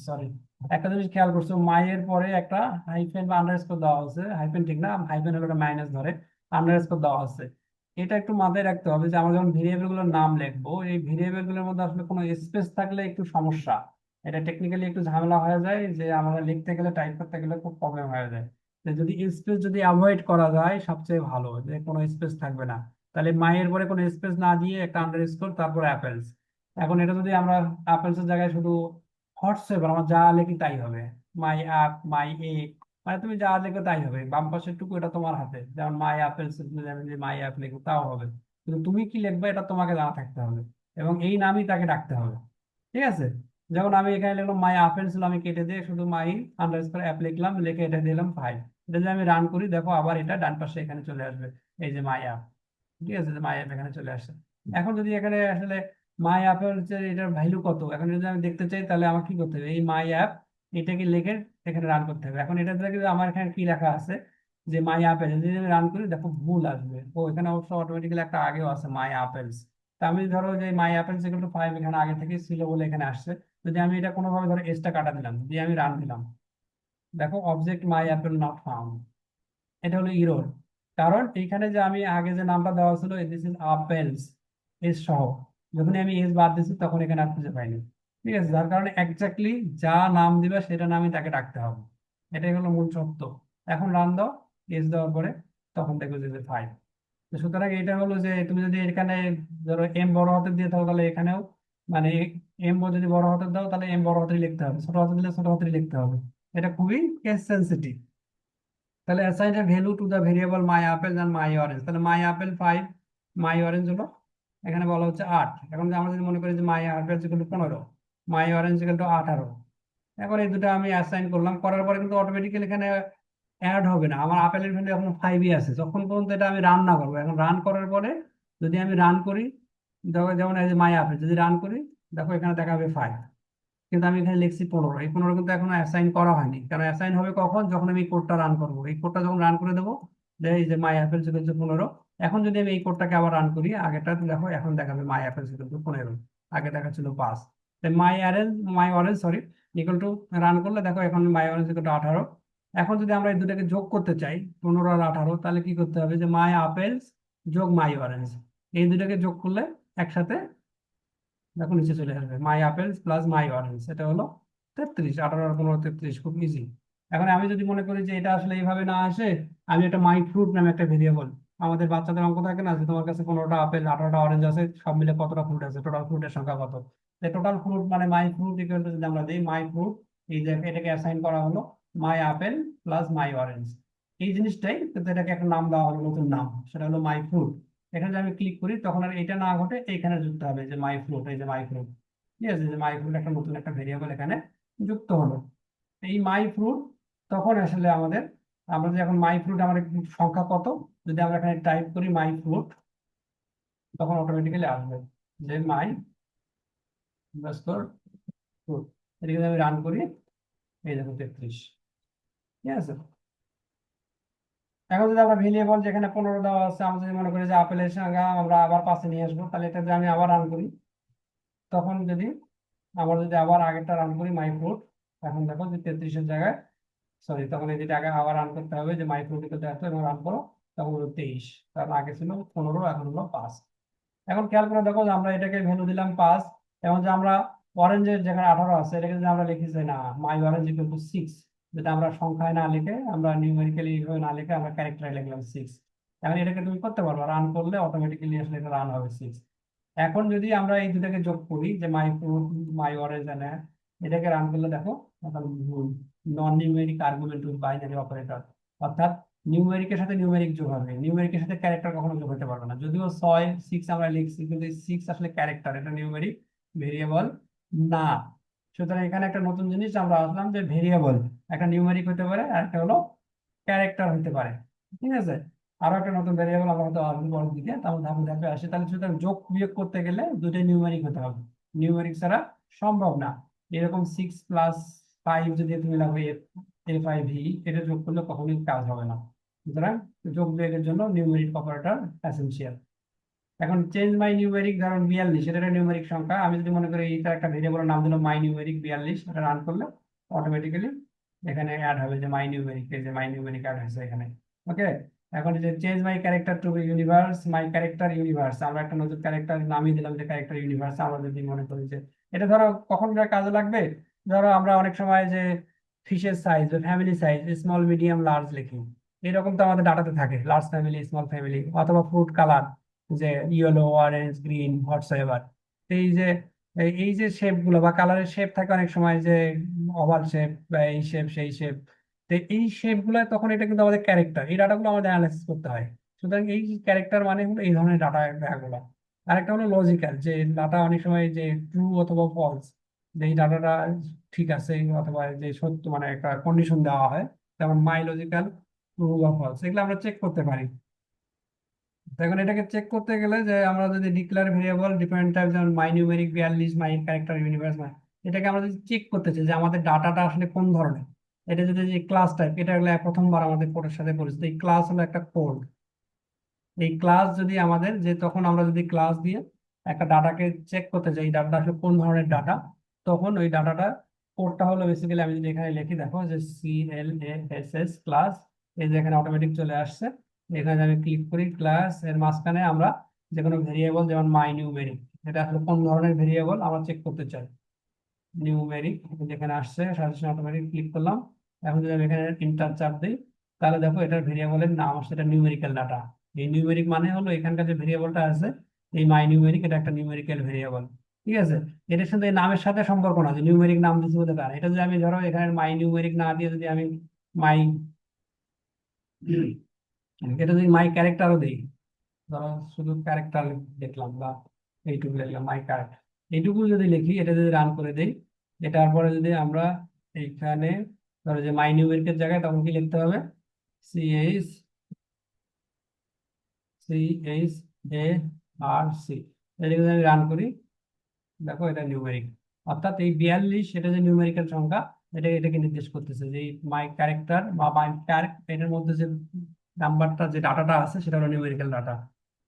সরি, একটা জিনিস খেয়াল করছো, মাই এর পরে একটা হাইফেন বা আন্ডারস্কোর দেওয়া আছে, হাইফেন ঠিক না, হাইফেন হলো একটা মাইনাস ধরে, আন্ডারস্কোর দেওয়া আছে। এটা একটু মাথায় রাখতে হবে যে আমরা যখন ভেরিয়েবল গুলোর নাম লিখবো, এই ভেরিয়েবল গুলোর মধ্যে আসলে কোনো স্পেস থাকলে একটু সমস্যা, এটা টেকনিক্যালি একটু ঝামেলা হয়ে যায়, যে আমরা লিখতে গেলে টাইপ করতে গেলে খুব প্রবলেম হয়ে যায়। তো যদি স্পেস যদি অ্যাভয়েড করা যায় সবচেয়ে ভালো, যে কোনো স্পেস থাকবে না, তাহলে মায়ের পরে কোনো স্পেস না দিয়ে একটা আন্ডারস্কোর তারপর অ্যাপেলস। এখন এটা যদি আমরা অ্যাপেলস এর জায়গায় শুধু হোয়াটসঅ্যাপ আমার যা লিখি তাই হবে, মাই অ্যাপ মাই এ, মানে তুমি যা লিখো তাই হবে, বাম পাশের টুকু এটা তোমার হাতে, যেমন মাই অ্যাপেলস যদি মাই অ্যাপ লিখো তাও হবে, কিন্তু তুমি কি লিখবে এটা তোমাকে জানা থাকতে হবে, এবং এই নামই তাকে ডাকতে হবে। ঠিক আছে, যেমন আমি এখানে লিখলাম মাই আপেল ছিল, আমি কেটে দিয়ে শুধু মাই আন্ডারস্কোর অ্যাপ লিখলাম, লিখে এটা দিলাম 5। এটা যদি আমি রান করি দেখো আবার এটা ডান পাশে এখানে চলে আসবে, এই যে মাই অ্যাপ। ঠিক আছে, মাই অ্যাপ এখানে চলে আসছে। এখন যদি এখানে আসলে মাই অ্যাপের হচ্ছে এটার ভ্যালু কত, এখন যদি আমি দেখতে চাই তাহলে আমার কি করতে হবে, এই মাই অ্যাপ এটাকে লিখে এখানে রান করতে হবে। এখন এটা থেকে আমার এখানে কি লেখা আছে যে মাই অ্যাপেল, যদি আমি রান করি দেখো ভুল আসবে, ও এখানে অবশ্য অটোমেটিক্যালি একটা আগেও আছে মাই অ্যাপেলস। তা আমি ধরো যে মাই অ্যাপেলস ইকুয়াল টু 5 এখানে আগে থেকে ছিল বলে এখানে আসছে, যদি আমি এটা কোনোভাবে ধরো এসটা কাটা দিলাম, দিয়ে আমি রান দিলাম, দেখো object my Apple not found, এটা হলো ইরোর। কারণ এইখানে যে আমি আগে যে নামটা দেওয়া ছিল দিস ইজ আপেলস এস সহ, যখন আমি এস বাদ দিচ্ছি তখন এখানে আর খুঁজে পাইনি। ঠিক আছে, যার কারণে একজাক্টলি যা নাম দিবে সেটা নামই তাকে ডাকতে হবে, এটাই হলো মূল সত্য। এখন রান দাও, এস দেওয়ার পরে তখন দেখো যে 5। সুতরাং এটা হলো যে তুমি যদি এখানে ধরো এম বড় হাতে দিয়ে থাকো তাহলে এখানেও মানে এম যদি বড় হাতে দাও তাহলে এম বড় হাতে লিখতে হবে, ছোট হাতে দিলে ছোট হাতে লিখতে হবে। এটা খুবই কেস সেন্সিটিভ। তাহলে assign a value to the variable my apple and my orange, তাহলে মাই আপেল 5, মাই অরেঞ্জ হলো এখানে বলা হচ্ছে 8। এখন আমরা যদি মনে করি যে my apple equal to 15, my orange equal to 18, এখন এই দুটো আমি অ্যাসাইন করলাম, করার পরে কিন্তু অটোমেটিক্যালি এখানে অ্যাড হবে না, আমার আপেলের ভ্যালু এখন 5ই আছে যখন পর্যন্ত এটা আমি রান না করবো। এখন রান করার পরে যদি আমি রান করি, দেখো যেমন এই যে মাই আপেল যদি রান করি দেখো এখানে দেখাবে 5, কিন্তু আমি এখানে লিখছি 15, এই 15 কিন্তু এখনো অ্যাসাইন করা হয়নি, কারণ অ্যাসাইন হবে কখন, যখন আমি এই কোডটা রান করবো। এই কোডটা যখন রান করে দেবো, যে এই যে মাই অ্যাপেল ইকুয়াল টু 15, এখন যদি আমি এই কোডটাকে আবার রান করি আগেটা দেখো এখন দেখাবে মাই অ্যাপেল ইকুয়াল টু 15, আগে দেখাচ্ছিল 5। My orange sorry equal to, run করলে দেখো এখন মাই অরেঞ্জ ইকুয়াল টু 18। এখন যদি আমরা এই দুটাকে যোগ করতে চাই 15 আর 18, তাহলে কি করতে হবে যে মাই আপেলস যোগ মাই অরেঞ্জ, এই দুটাকে যোগ করলে একসাথে দেখো নিচে চলে আসবে মাই আপেলস প্লাস মাই অরেঞ্জ, এটা হলো 33, 18 আর 15 33, খুব ইজি। এখন আমি যদি মনে করি যে এটা আসলে এইভাবে না আসে, আমি একটা মাই ফ্রুট নামে একটা ভেরিয়েবল, আমাদের বাচ্চাদের অঙ্ক থাকে না যে তোমার কাছে 15টা আপেল 18টা অরেঞ্জ আছে, সব মিলে কতটা ফ্রুট আছে, টোটাল ফ্রুটের সংখ্যা কত, টোটাল ফ্রুট মানে মাই ফ্রুট ইকুয়াল টু, যদি আমরা দিই মাই ফ্রুট, এই যে এটাকে অ্যাসাইন করা হলো মাই আপেল প্লাস মাই অরেঞ্জ, এই জিনিসটাই কিন্তু এটাকে একটা নাম দেওয়া হলো, নতুন নাম, সেটা হলো মাই ফ্রুট। এখানে যদি আমি ক্লিক করি তখন আর এটা না ঘটে, এখানে যুক্ত হবে যে মাই ফ্রুট, এই যে মাই ফ্রুট। ঠিক আছে, যে মাই ফ্রুট একটা নতুন একটা ভেরিয়েবল এখানে যুক্ত হলো। এই মাই ফ্রুট তখন আসলে আমাদের, আমরা যে এখন মাই ফ্রুট আমাদের সংখ্যা কত, যদি আমরা এখানে টাইপ করি মাই ফ্রুট, তখন অটোমেটিক্যালি আসবে যে মাই ফ্রুট। এটাকে যদি আমি রান করি, এই দেখো 33। ঠিক আছে, এখন যদি আমরা ভেরিয়েবল যেখানে 15 দেওয়া আছে, আমরা যদি মনে করি যে আপেলের সংখ্যা আমরা আবার পাশে নিয়ে আসবো, তাহলে এটা যদি আমি আবার রান করি, তখন যদি আমরা যদি আবার আগেরটা রান করি মাই ফ্রুট, এখন দেখো যে 33-এর জায়গায়, সরি তখন এই যেটা আগে আবার রান করতে হবে যে মাই ফ্রুট ইকুয়াল টু এত, এবং রান করো তখন হলো 23, কারণ আগে ছিল 15, এখন হলো 5। এখন খেয়াল করে দেখো যে আমরা এটাকে ভ্যালু দিলাম 5, এবং যে আমরা অরেঞ্জের যেখানে 18 আছে এটাকে যদি আমরা লিখি যে না মাই অরেঞ্জ ইকুয়াল টু 6, যেটা আমরা সংখ্যায় না লিখে, আমরা নিউমেরিক্যালি এইভাবে না লিখে আমরা ক্যারেক্টারে লিখলাম 6। এখন এটাকে তুমি করতে পারবে, রান করলে অটোমেটিক্যালি আসলে এটা রান হবে 6। এখন যদি আমরা এই দুটাকে যোগ করি যে মাই ফ্রুট মাই অরেঞ্জ এনে, এটাকে রান করলে দেখো এখন non numeric argument with binary operator, অর্থাৎ নিউমেরিকের সাথে নিউমেরিক যোগ হবে, নিউমেরিকের সাথে ক্যারেক্টার কখনো যোগ হতে পারবে না। যদিও 6 6 আমরা লিখছি, কিন্তু 6 আসলে ক্যারেক্টার, এটা নিউমেরিক ভেরিয়েবল না। সুতরাং এখানে একটা নতুন জিনিস আমরা আসলাম যে ভেরিয়েবল একটা নিউমেরিক হতে পারে আর একটা হলো ক্যারেক্টার হতে পারে। ঠিক আছে, আরো একটা নতুন ভেরিয়েবল আমরা হয়তো আসবো পরের দিকে, তাহলে ধাপে ধাপে আসে। তাহলে সুতরাং যোগ বিয়োগ করতে গেলে দুটোই নিউমেরিক হতে হবে, নিউমেরিক ছাড়া সম্ভব না। এরকম 6 + 5 যদি তুমি লাগবে A5V, এটা যোগ করলে কখনোই কাজ হবে না। সুতরাং যোগ বিয়োগের জন্য নিউমেরিক অপারেটর এসেনশিয়াল। এখন চেঞ্জ মাই নিউমেরিক, ধরুন 42, এটা একটা নিউমেরিক সংখ্যা। আমি যদি মনে করি এটা একটা ভেরিয়েবলের নাম দিলাম মাই নিউমেরিক 42, এটা রান করলে অটোমেটিক্যালি এখানে অ্যাড হবে যে মাই নিউমেরিক, এই যে মাই নিউমেরিক অ্যাড হয়েছে এখানে। ওকে, এখন যে change my character to universe, my character universe, আমরা একটা নতুন ক্যারেক্টার নামই দিলাম যে ক্যারেক্টার ইউনিভার্স। আমরা যদি মনে করি যে এটা ধরো কখন কাজে লাগবে, ধরো আমরা অনেক সময় যে ফিশের সাইজ বা family size small medium large লিখি, এরকম তো আমাদের ডাটাতে থাকে, লার্জ ফ্যামিলি স্মল ফ্যামিলি, অথবা ফ্রুট কালার যে ইয়েলো অরেঞ্জ গ্রিন হোয়াটসএভার। এই যে শেপ গুলো বা কালারের শেপ থাকে অনেক সময় যে ওভাল শেপ বা এই শেপ সেই শেপ, তো এই শেপ গুলো তখন এটা কিন্তু আমাদের ক্যারেক্টার, এই ডাটাগুলো আমাদের অ্যানালাইসিস করতে হয়। সুতরাং এই ক্যারেক্টার মানে হলো এই ধরনের ডাটা গুলো। আরেকটা হলো লজিক্যাল, যে ডাটা অনেক সময় যে ট্রু অথবা ফলস, যে এই ডাটাটা ঠিক আছে অথবা যে সত্য, মানে একটা কন্ডিশন দেওয়া হয়, যেমন মাই লজিক্যাল ট্রু বা ফলস, এগুলো আমরা চেক করতে পারি। তো এখন এটাকে চেক করতে গেলে যে আমরা যদি ডিক্লেয়ার ভেরিয়েবল ডিফারেন্ট টাইপ, যেমন মাই নিউমেরিক 42, মাই ক্যারেক্টার ইউনিভার্স, এটাকে আমরা যদি চেক করতে চাই যে আমাদের ডাটাটা আসলে কোন ধরনের, এটা যদি যে ক্লাস টাইপ, এটা হলো প্রথমবার আমাদের কোডের সাথে পরিচিত। এই ক্লাস হলো একটা কোড, এই ক্লাস যদি আমাদের যে তখন আমরা যদি ক্লাস দিয়ে একটা ডাটাকে চেক করতে চাই ডাটাটা আসলে কোন ধরনের ডাটা, তখন ওই ডাটাটা কোডটা হলো বেসিক্যালি, আমি যদি এখানে লিখি দেখো যে CLASS ক্লাস, এই যে এখানে অটোমেটিক চলে আসছে। এখানে আমি ক্লিক করি ক্লাস, এর মাঝখানে আমরা যে কোনো ভেরিয়েবল যেমন মাই নিউমেরিক, এটা আসলে কোন ধরনের ভেরিয়েবল আমরা চেক করতে চাই, নিউমেরিক যেখানে আসছে সাজেশন অটোমেটিক ক্লিক করলাম। এখন যদি আমি এখানে ইন্টার চাপ দিই, তাহলে দেখো এটার ভেরিয়েবলের নাম আসছে, এটা নিউমেরিক্যাল ডাটা। এই নিউমেরিক মানে হলো এখানকার যে ভেরিয়েবলটা আছে এই মাই নিউমেরিক, এটা একটা নিউমেরিক্যাল ভেরিয়েবল। ঠিক আছে, এটার সাথে এই নামের সাথে সম্পর্ক না যে নিউমেরিক নাম দিচ্ছি বলে তার। এটা যদি আমি ধরো এখানে মাই নিউমেরিক না দিয়ে যদি আমি মাই এটা যদি মাই ক্যারেক্টারও দিই, ধরো শুধু ক্যারেক্টার দেখলাম বা এইটুকু লিখলাম মাই ক্যারেক্টার, এইটুকু যদি লিখি, এটা যদি রান করে দেই, এটার পরে যদি আমরা এইখানে ধরো যে মাই নিউমেরিকের জায়গায় তখন কি লিখতে হবে, CH CHARC, এটা যদি আমি রান করি, দেখো এটা নিউমেরিক। অর্থাৎ এই 42 এটা যে নিউমেরিক্যাল সংখ্যা, এটাকে নির্দেশ করতেছে যে মাই ক্যারেক্টার বা মাই ক্যারেক্টার, এটার মধ্যে যে নাম্বারটা যে ডাটাটা আছে সেটা হলো নিউমেরিক্যাল ডাটা।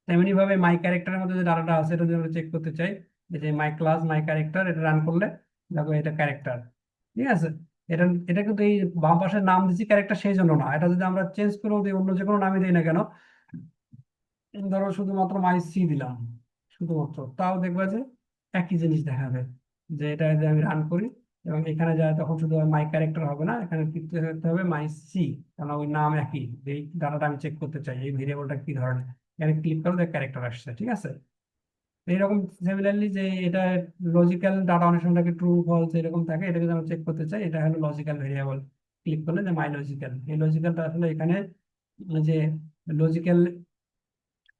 তেমনি ভাবে মাই ক্যারেক্টারের মধ্যে যে ডাটাটা আছে এটা যদি আমরা চেক করতে চাই, এই যে মাই ক্লাস মাই ক্যারেক্টার, এটা রান করলে দেখো এটা ক্যারেক্টার। ঠিক আছে, এটা এটা কিন্তু এই বাম পাশের নাম দিচ্ছি ক্যারেক্টার সেই জন্য না, এটা যদি আমরা চেঞ্জ করেও দিই, অন্য যে কোনো নামই দিই না কেন, ধরো শুধুমাত্র মাই সি দিলাম শুধুমাত্র, তাও দেখবা যে একই জিনিস দেখাবে। যে এটা যদি আমি রান করি এবং এখানে যায়, তখন শুধু মাই ক্যারেক্টার হবে না, এখানে করতে হবে মাই সি, কারণ ওই নাম একই। এই ডাটাটা আমি চেক করতে চাই এই ভেরিয়েবলটা কি ধরনের, এখানে ক্লিক করে দেখ ক্যারেক্টার আসছে। ঠিক আছে, এইরকম সিমিলারলি যে এটা লজিক্যাল ডাটা অনেক সময় থাকে ট্রু ফলস এরকম থাকে, এটা যদি আমরা চেক করতে চাই, এটা হলো লজিক্যাল ভেরিয়েবল। ক্লিক করলে যে মাই লজিক্যাল, এই লজিক্যালটা আসলে এখানে যে লজিক্যাল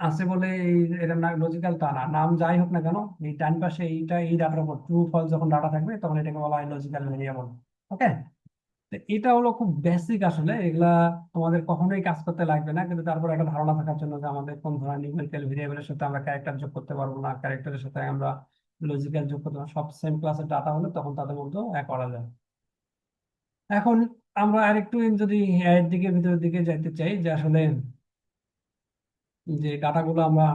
আছে বলে এই এটা না লজিক্যাল তা না, নাম যাই হোক না কেন, এই ডান পাশে এইটা এই ডাটার উপর ট্রু ফলস যখন ডাটা থাকবে তখন এটাকে বলা হয় লজিক্যাল ভেরিয়েবল। ওকে, তো এটা হলো খুব বেসিক, আসলে এগুলা তোমাদের কখনোই কাজ করতে লাগবে না, কিন্তু তারপর একটা ধারণা থাকার জন্য যে আমাদের কোন ধরনের নিউমেরিক্যাল ভেরিয়েবলের সাথে আমরা ক্যারেক্টার যোগ করতে পারবো না, ক্যারেক্টারের সাথে আমরা লজিক্যাল যোগ করতে পারবো, সব সেম ক্লাসের ডাটা হলে তখন তাদের মধ্যে এক করা যায়। এখন আমরা আরেকটু যদি এর দিকে ভিতরের দিকে যাইতে চাই, যে আসলে যে ডাটাগুলো আমরা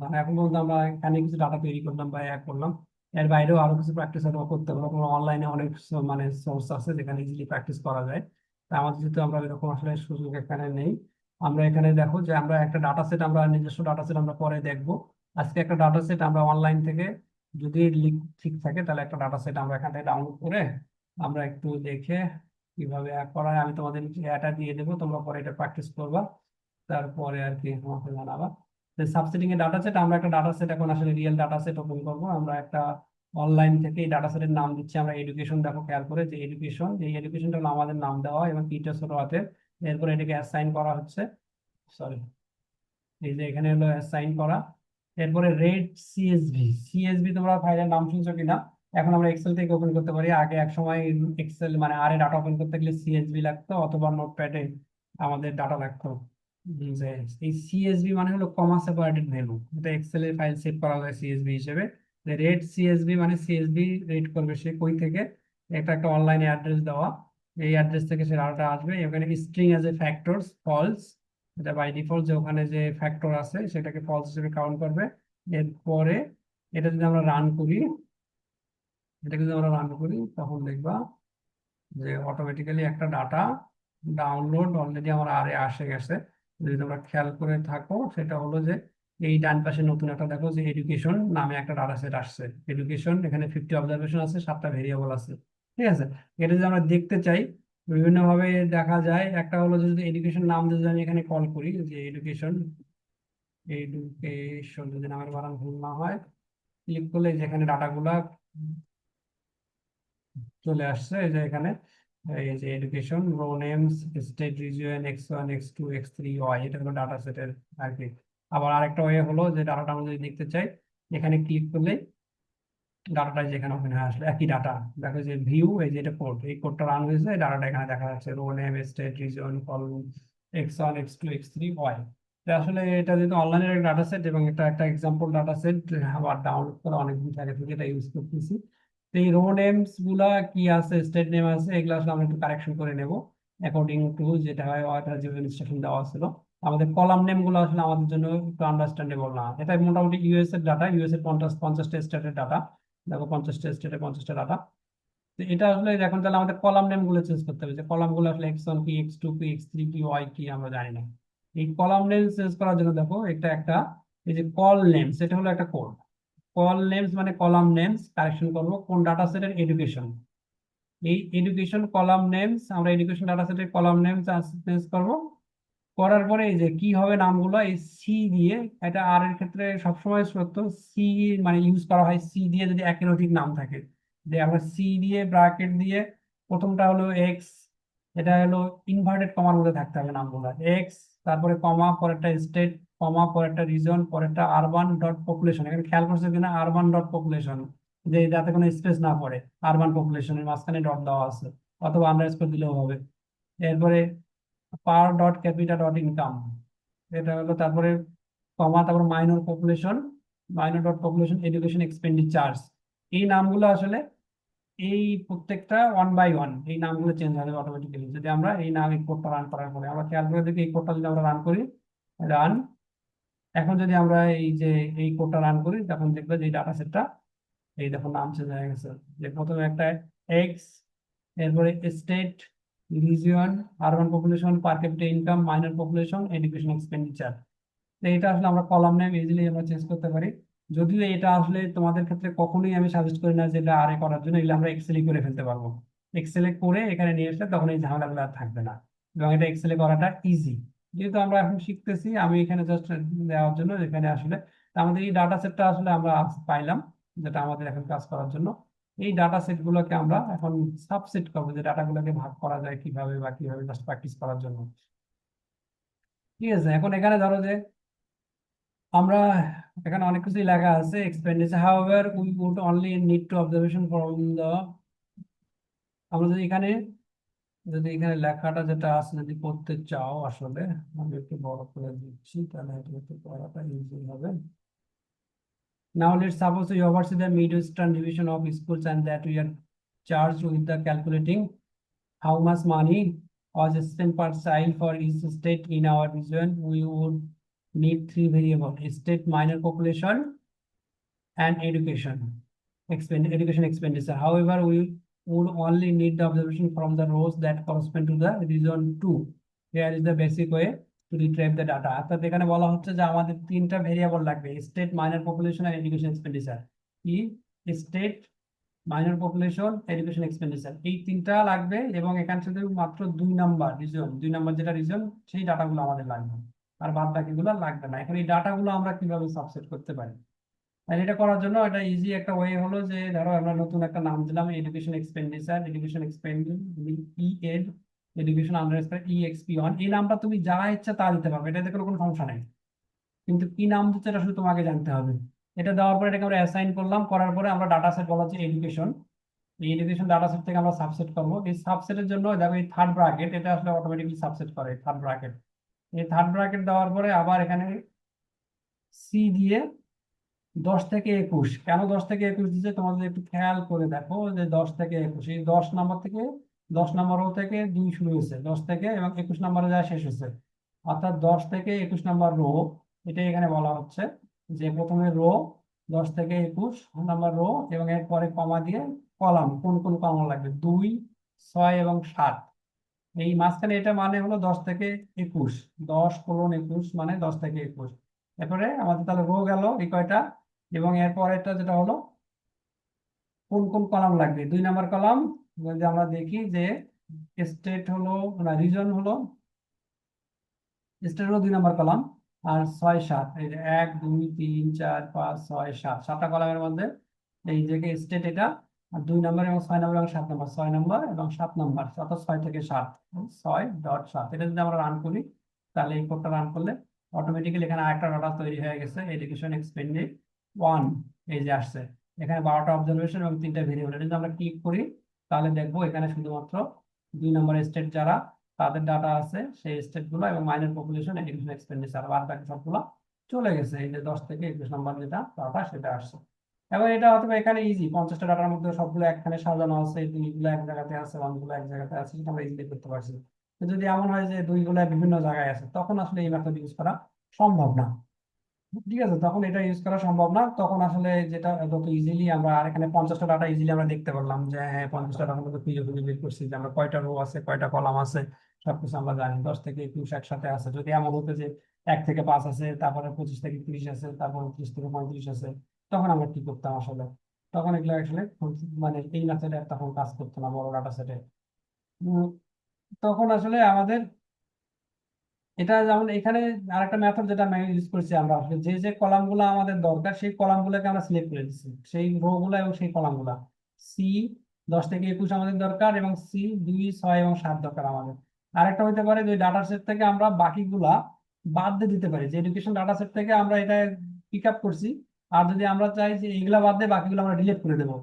মানে এখন পর্যন্ত আমরা এখানে কিছু ডাটা তৈরি করলাম বা এক করলাম, এর বাইরেও আরো কিছু প্র্যাকটিস আমরা করতে পারবো। তোমরা অনলাইনে অনেক মানে সোর্স আছে যেখানে ইজিলি প্র্যাকটিস করা যায়। তা আমাদের যেহেতু আমরা এরকম আসলে সুযোগ এখানে নেই, আমরা এখানে দেখো যে আমরা একটা ডাটা সেট, আমরা নিজস্ব ডাটা সেট আমরা পরে দেখবো। আজকে একটা ডাটা সেট আমরা অনলাইন থেকে যদি লিঙ্ক ঠিক থাকে, তাহলে একটা ডাটা সেট আমরা এখান থেকে ডাউনলোড করে আমরা একটু দেখে কিভাবে করা হয় আমি তোমাদের এটা দিয়ে দেবো, তোমরা পরে এটা প্র্যাকটিস করবা, তারপরে আর কি আমাকে জানাবা। সাবসেটিং এর ডাটা সেট, আমরা একটা ডাটা সেট এখন আসলে রিয়েল ডাটা সেট ওপেন করবো। আমরা একটা অনলাইন থেকে এই ডাটা সেটের নাম দিচ্ছি আমরা এডুকেশন। দেখো খেয়াল করে যে এডুকেশন, এই এডুকেশনটা হলো আমাদের নাম দেওয়া এবং তিনটা ছোট হাতে, এরপরে এটাকে অ্যাসাইন করা হচ্ছে, সরি এই যে এখানে হলো অ্যাসাইন করা। এরপরে রেড সিএসভি তোমরা ফাইলের নাম শুনছো কিনা, এখন আমরা এক্সেল থেকে ওপেন করতে পারি। আগে এক সময় এক্সেল মানে আর এ ডাটা ওপেন করতে গেলে সিএসভি লাগতো অথবা নোটপ্যাডে আমাদের ডাটা লাগতো। যে এই সিএসভি মানে হলো কমা সেপারেটেড ভ্যালু, এটা এক্সেল এর ফাইল সেভ করা যায় সিএসভি হিসেবে। রেড সিএসভি মানে সিএসভি রেড করবে সে কই থেকে, এটা একটা অনলাইনে অ্যাড্রেস দেওয়া, এই অ্যাড্রেস থেকে সে ডাটা আসবে। এখানে string as a factors false, এটা বাই ডিফল্ট যে ওখানে যে ফ্যাক্টর আছে সেটাকে ফলস হিসেবে কাউন্ট করবে। এরপরে এটা যদি আমরা রান করি, তখন দেখবা যে অটোমেটিক্যালি একটা ডাটা ডাউনলোড অলরেডি আমার আরে আসে গেছে। যদি তোমরা খেয়াল করে থাকো সেটা হলো যে এই ডান পাশে নতুন একটা দেখো যে এডুকেশন নামে একটা ডাটা সেট আসছে। এডুকেশন এখানে 50 অবজারভেশন আছে, 7টা ভেরিয়েবল আছে। ঠিক আছে, এটা যদি আমরা দেখতে চাই বিভিন্ন ভাবে দেখা যায়। একটা হলো যে যদি এডুকেশন নাম দিয়ে যদি আমি এখানে কল করি যে এডুকেশন যদি নামের বানান ভুল না হয়, ক্লিক করলে যেখানে ডাটাগুলা চলে আসছে, এই যে এখানে এই যে education row names state region x1 x2 x3 y, এটা হলো ডাটা সেটের আর কি। আবার আরেকটা ওয়ে হলো যে ডাটাটা আমরা যদি দেখতে চাই, এখানে ক্লিক করলে ডাটাটা যেখানে ওখানে আসলে একই ডাটা দেখো যে ভিউ, এই যে এটা কোড, এই কোডটা রান হয়েছে, ডাটাটা এখানে দেখা যাচ্ছে রো নেম স্টেট রিজিয়ন কলম x1 x2 x3 y। তো আসলে এটা যেহেতু অনলাইনের একটা ডাটা সেট এবং এটা একটা এক্সাম্পল ডাটা সেট, আবার ডাউনলোড করা অনেকদিন আগে থেকে এটা ইউজ করতেছি। তো এই রো নেমস গুলা কি আছে, স্টেট নেম আছে, এগুলো আসলে আমরা একটু কারেকশন করে নেব অ্যাকর্ডিং টু যেটা হয় ওটা যে ইনস্ট্রাকশন দেওয়া ছিল। আমাদের কলাম নেম গুলো আসলে আমাদের জন্য একটু আন্ডারস্ট্যান্ডেবল না। এটা মোটামুটি ইউএস এর ডাটা, ইউএস এর 50টা স্টেটের ডাটা। দেখো 50টা স্টেটে 50টা ডাটা। তো এটা আসলে এখন তাহলে আমাদের কলাম নেম গুলো চেঞ্জ করতে হবে, যে কলাম গুলো আসলে x1 কি x2 কি x3 কি y কি আমরা জানি না। এই কলাম নেম চেঞ্জ করার জন্য দেখো এটা একটা, এই যে কল নেম, সেটা হলো একটা কোড। কল নেমস মানে কলাম নেমস কারেকশন করবো কোন ডাটা সেটের, এডুকেশন। এই এডুকেশন কলাম নেমস, আমরা এডুকেশন ডাটা সেটের কলাম নেমস চেঞ্জ করব। করার পরে এই যে কি হবে নামগুলো, এই সি দিয়ে, এটা আর এর ক্ষেত্রে সবসময় সত্য, সি মানে ইউজ করা হয় সি দিয়ে যদি একের অধিক নাম থাকে। যে আমরা সি দিয়ে ব্র্যাকেট দিয়ে, প্রথমটা হলো এক্স, এটা হলো ইনভার্টেড কমার মধ্যে থাকতে হবে নামগুলো, এক্স, তারপরে কমা, পরেরটা স্টেট, কমা, পরেরটা রিজন, পরেরটা আরবান ডট পপুলেশন। এখানে খেয়াল করছে কিনা আরবান ডট পপুলেশন, যে যাতে কোনো স্পেস না পড়ে, আরবান পপুলেশনের মাঝখানে ডট দেওয়া আছে, অথবা আন্ডারস্কোর দিলেও হবে। এরপরে পার ডট ক্যাপিটা ডট ইনকাম, এটা হলো, তারপরে কমা, তারপর মাইনর ডট পপুলেশন এডুকেশন এক্সপেন্ডিচার্স। এই নামগুলো আসলে এই প্রত্যেকটা ওয়ান বাই ওয়ান এই নামগুলো চেঞ্জ হবে অটোমেটিক্যালি যদি আমরা এই নাম এই কোডটা রান করার পরে। আমরা খেয়াল করে দেখি এই কোডটা যদি আমরা রান করি, রান, এখন যদি আমরা এই যে এই কোডটা রান করি তখন দেখবে যে ডাটা সেটটা এই দেখো নাম চেঞ্জ হয়ে গেছে। যে প্রথমে একটা এক্স, এরপরে স্টেট, রিজিয়ন, আরবান পপুলেশন, পার capital income, minor population, education expenditure. তো এটা আসলে আমরা কলাম নেম ইজিলি আমরা চেঞ্জ করতে পারি। যদিও এটা আসলে তোমাদের ক্ষেত্রে কখনোই আমি সাজেস্ট করি না যে এটা আরে করার জন্য, এগুলো আমরা এক্সেলে করে ফেলতে পারবো। এক্সেলে করে এখানে নিয়ে আসলে তখন এই ঝামেলাগুলো আর থাকবে না, এবং এটা এক্সেলে করাটা ইজি। যেহেতু আমরা এখন শিখতেছি, আমি এখানে জাস্ট দেওয়ার জন্য এখানে আসলে আমাদের এই ডাটা সেটটা আসলে আমরা আজ পাইলাম, যেটা আমাদের এখন কাজ করার জন্য। এই ডাটা সেট গুলোকে আমরা এখন সাবসেট করবো, যে ডাটাগুলোকে ভাগ করা যায় কিভাবে বা কিভাবে, জাস্ট প্র্যাকটিস করার জন্য। ঠিক আছে, এখন এখানে ধরো যে আমরা এখানে অনেক কিছুই লেখা আছে expenditure, however we would only need to observation from the, আমরা যদি এখানে লেখাটা যেটা আছে যদি করতে চাও, আসলে আমি একটু বড় করে দিচ্ছি তাহলে এটা একটু পড়াটা ইজি হবে। Now let's suppose we oversee the Midwestern division of schools and that we are charged with the calculating how much money was spent per child for each state in our region. We would need three variables: state, minor population, and education expenditure. However, we would only need the observation from the rows that correspond to the region 2. Here is the basic way to retrieve the data. অর্থাৎ এখানে বলা হচ্ছে যে আমাদের তিনটা variable লাগবে, state, minor population আর education expenditure. কি state, minor population, education expenditure, এই তিনটা লাগবে। এবং এখানে শুধু মাত্র 2 নাম্বার রিজন, 2 নাম্বার যেটা রিজন সেই ডাটাগুলো আমাদের লাগবে, আর বাদ বাকিগুলো লাগবে না। এখন এই ডাটাগুলো আমরা কিভাবে সাবসেট করতে পারি, আর এটা করার জন্য এটা ইজি একটা ওয়ে হলো যে ধরো আমরা নতুন একটা নাম দিলাম education expenditure, education ed, education underscore EXP1। এই নামটা তুমি যা ইচ্ছা তা দিতে পারবে, এটাতে কোনো সমস্যা নেই, কিন্তু কি নাম দিচ্ছে এটা শুধু তোমাকে জানতে হবে। এটা দেওয়ার পরে এটাকে আমরা অ্যাসাইন করলাম, করার পরে আমরা ডাটা সেট বলা হচ্ছে এডুকেশন। এই এডুকেশন ডাটা সেট থেকে আমরা সাবসেট করবো। এই সাবসেটের জন্য দেখো এই থার্ড ব্র্যাকেট, এটা আসলে অটোমেটিকলি সাবসেট করে থার্ড ব্র্যাকেট। এই থার্ড ব্র্যাকেট দেওয়ার পরে আবার এখানে সি দিয়ে 10 থেকে 21, কেন 10 থেকে 21 দিচ্ছে তোমাদের একটু খেয়াল করে দেখো যে 10 থেকে 21, এই 10 নাম্বার থেকে 10 নাম্বার রো থেকে 2 শুরু হয়েছে 10 থেকে, এবং 21 নাম্বারে যায় শেষ হয়েছে। অর্থাৎ 10 থেকে 21 নম্বর রো, এটা এখানে বলা হচ্ছে যে প্রথমে রো 10 থেকে 21 নম্বর রো এবং এরপরে কমা দিয়ে কলাম, কোন কোন কলাম লাগবে 2, 6 এবং 7। এই মাঝখানে এটা মানে হলো 10 থেকে 21, 10:21 মানে 10 থেকে 21। এরপরে আমাদের তাহলে রো গেল এই কয়টা, এবং এরপরেরটা যেটা হলো কোন কোন কলাম লাগবে 2 নম্বর কলাম। যদি আমরা দেখি যে স্টেট হলো না রিজন হলো, স্টেট হলো 2 নম্বর কলাম, আর 6, 7 এই যে 1, 2, 3, 4, 5, 6, 7 7টা কলামের মধ্যে এই যে স্টেট এটা, আর 2 নম্বর এবং 6 নম্বর এবং 7 নম্বর, 6 নম্বর এবং 7 নম্বর, অর্থাৎ 6 থেকে 7, 6.7। এটা যদি আমরা রান করি তাহলে এই কোডটা রান করলে অটোমেটিক্যালি এখানে আরেকটা ডাটা তৈরি হয়ে গেছে, এডুকেশন এক্সপেন্ডিড 1 এই যে আসছে। এখানে 12টা অবজারভেশন এবং 3টা ভেরিয়েবল। যদি আমরা ক্লিক করি তাহলে দেখবো এখানে শুধুমাত্র 2 নম্বর স্টেট যারা তাদের ডাটা আছে সেই স্টেট গুলো এবং মাইনর পপুলেশন এডুকেশন এক্সপেন্ডিচার, বাদ বাকি সবগুলো চলে গেছে। এই যে 10 থেকে 21 নম্বর যেটা ডাটা সেটা আসছে। এবং এটা হয়তো এখানে ইজি 50টা ডাটার মধ্যে সবগুলো একখানে সাজানো আছে, দুইগুলো এক জায়গাতে আছে, ওয়ানগুলো এক জায়গাতে আছে, সেটা আমরা ইজিলি করতে পারছি। তো যদি এমন হয় যে দুইগুলো বিভিন্ন জায়গায় আছে তখন আসলে এই মেথড ইউজ করা সম্ভব না। ঠিক আছে, তখন এটা ইউজ করা সম্ভব না। তখন আসলে যেটা যত ইজিলি আমরা, আর এখানে 50টা ডাটা ইজিলি আমরা দেখতে পারলাম যে হ্যাঁ 50টা ডাটার মধ্যে খুঁজে খুঁজে বের করছি যে আমরা কয়টা রো আছে কয়টা কলাম আছে সবকিছু আমরা জানি। 10 থেকে 21 একসাথে আছে। যদি এমন হতো যে 1 থেকে 5 আছে, তারপরে 25 থেকে 30 আছে, তারপরে 30 থেকে 35 আছে, তখন আমরা কি করতাম আসলে? তখন এগুলো আসলে মানে এই মেথডে তখন কাজ করতো না বড় ডাটা সেটে। তখন আসলে আমাদের এটা যেমন এখানে আরেকটা মেথড যেটা আমি ইউজ করছি, আমরা আসলে যে যে কলাম গুলো আমাদের দরকার সেই কলাম গুলোকে আমরা সিলেক্ট করে দিচ্ছি, সেই রো গুলো এবং সেই কলাম গুলা। সি 10 থেকে 21 আমাদের দরকার এবং সি 2, 6 এবং 7 দরকার আমাদের। আরেকটা হতে পারে যে ডাটা সেট থেকে আমরা বাকিগুলা বাদ দিয়ে দিতে পারি, যে এডুকেশন ডাটা সেট থেকে আমরা এটা পিক আপ করছি, আর যদি আমরা চাই যে এইগুলা বাদ দিয়ে বাকিগুলো আমরা ডিলিট করে দেবো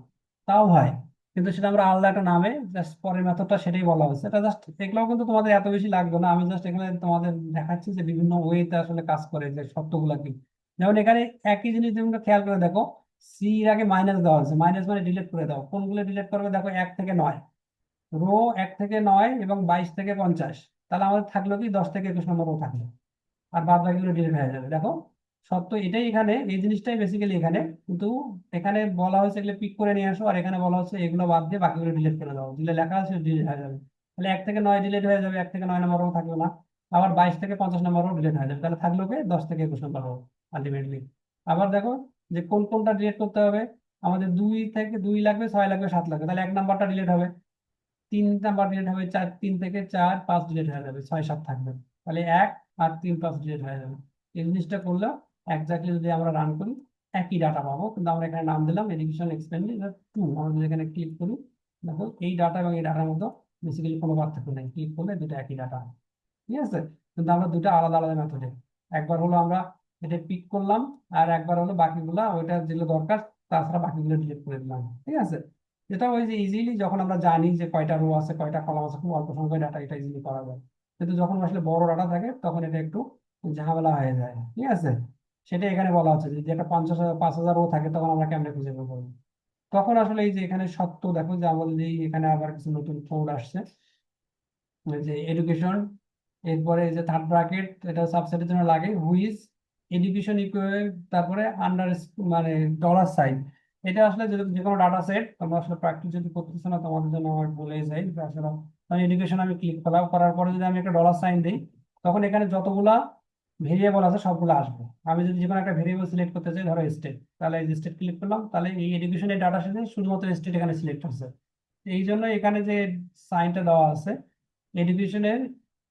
তাও হয়। কিন্তু সেটা আমরা আলাদা একটা নামে জাস্ট পরের মেথডটা সেটাই বলা হয়েছে। এটা জাস্ট এগুলোও কিন্তু তোমাদের এত বেশি লাগবে না, আমি জাস্ট এখানে তোমাদের দেখাচ্ছি যে বিভিন্ন ওয়েতে আসলে কাজ করে যে শর্তগুলা কি। যেমন এখানে একই জিনিস তুমি একটু খেয়াল করে দেখো, সি এর আগে মাইনাস দেওয়া হয়েছে, মাইনাস মানে ডিলিট করে দাও। কোনগুলো ডিলিট করবে দেখো, 1 থেকে 9 রো, 1 থেকে 9 এবং 22 থেকে 50। তাহলে আমাদের থাকলো কি 10 থেকে 21 নম্বর রো থাকলো, আর বাদ বাকিগুলো ডিলিট হয়ে যাবে। দেখো সত্য এটাই, এখানে এই জিনিসটাই বেসিক্যালি এখানে, কিন্তু এখানে বলা হয়েছে এগুলো পিক করে নিয়ে আসো, আর এখানে বলা হচ্ছে এগুলো বাদ দিয়ে বাকিগুলো ডিলিট করে দাও, দিলে লেখা আছে ডিলিট হয়ে যাবে। তাহলে 1 থেকে 9 ডিলিট হয়ে যাবে, 1 থেকে 9 নম্বরও থাকবে না। আবার 22 থেকে 50 নম্বরও ডিলিট হয়ে যাবে, তাহলে থাকলো কি 10 থেকে 21 নম্বর আলটিমেটলি। আবার দেখো যে কোন কোনটা ডিলিট করতে হবে, আমাদের 2 থেকে 2 লাগবে, 6 লাগবে, 7 লাগবে, তাহলে 1 নাম্বারটা ডিলিট হবে, 3 নাম্বার ডিলিট হবে, 3 থেকে 4, 5 ডিলিট হয়ে যাবে, 6, 7 থাকবে, তাহলে 1 আর 3, 5 ডিলিট হয়ে যাবে। এই জিনিসটা করলে একজাক্টলি যদি আমরা রান করি একই ডাটা পাবো, কিন্তু আমরা এখানে নাম দিলাম এডুকেশন এক্সপেন্ডিচার 2। আমরা যদি এখানে ক্লিক করি দেখো এই ডাটা এবং এই ডাটার মধ্যে বেসিক্যালি কোনো পার্থক্য নেই, ক্লিক করলে দুটো একই ডাটা। ঠিক আছে, কিন্তু আমরা দুটো আলাদা আলাদা মেথডে, একবার হলো আমরা এটা পিক করলাম, আর একবার হলো বাকিগুলা ওইটা যেগুলো দরকার তাছাড়া বাকিগুলো ডিলিট করে দিলাম। ঠিক আছে, যেটা ওই যে ইজিলি যখন আমরা জানি যে কয়টা রো আছে কয়টা কলাম আছে, খুব অল্প সংখ্যক ডাটা এটা ইজিলি করা যায়। কিন্তু যখন আসলে বড় ডাটা থাকে তখন এটা একটু ঝামেলা হয়ে যায়। ঠিক আছে, সেটা এখানে বলা হচ্ছে যে একটা 50,000 5,000 রো থাকে তখন আমরা কেমনে খুঁজে বের করবো। তখন আসলে এই যে এখানে সত্য দেখো যে আমাদের এই এখানে আবার কিছু নতুন কোড আসছে, এই যে এডুকেশন, এরপরে এই যে থার্ড ব্র্যাকেট এটা সাবসেটের জন্য লাগে, হুইজ এডুকেশন ইকুয়াল, তারপরে আন্ডার মানে ডলার সাইন। এটা আসলে যদি যে কোনো ডাটা সেট তোমরা আসলে প্র্যাকটিস যদি করতেছো না তোমাদের জন্য আমার বলে যাই যে আসলে এডুকেশন আমি ক্লিক করলাম, করার পরে যদি আমি একটা ডলার সাইন দিই তখন এখানে যতগুলা ভেরিয়েবল আছে সবগুলো আসবে। আমি যদি যে কোনো একটা ভেরিয়েবল সিলেক্ট করতে চাই, ধরো স্টেট, তাহলে এই স্টেট ক্লিক করলাম, তাহলে এই এডুকেশনের ডাটা সেটে শুধুমাত্র স্টেট এখানে সিলেক্ট হচ্ছে। এই জন্য এখানে যে সাইনটা দেওয়া আছে এডুকেশনের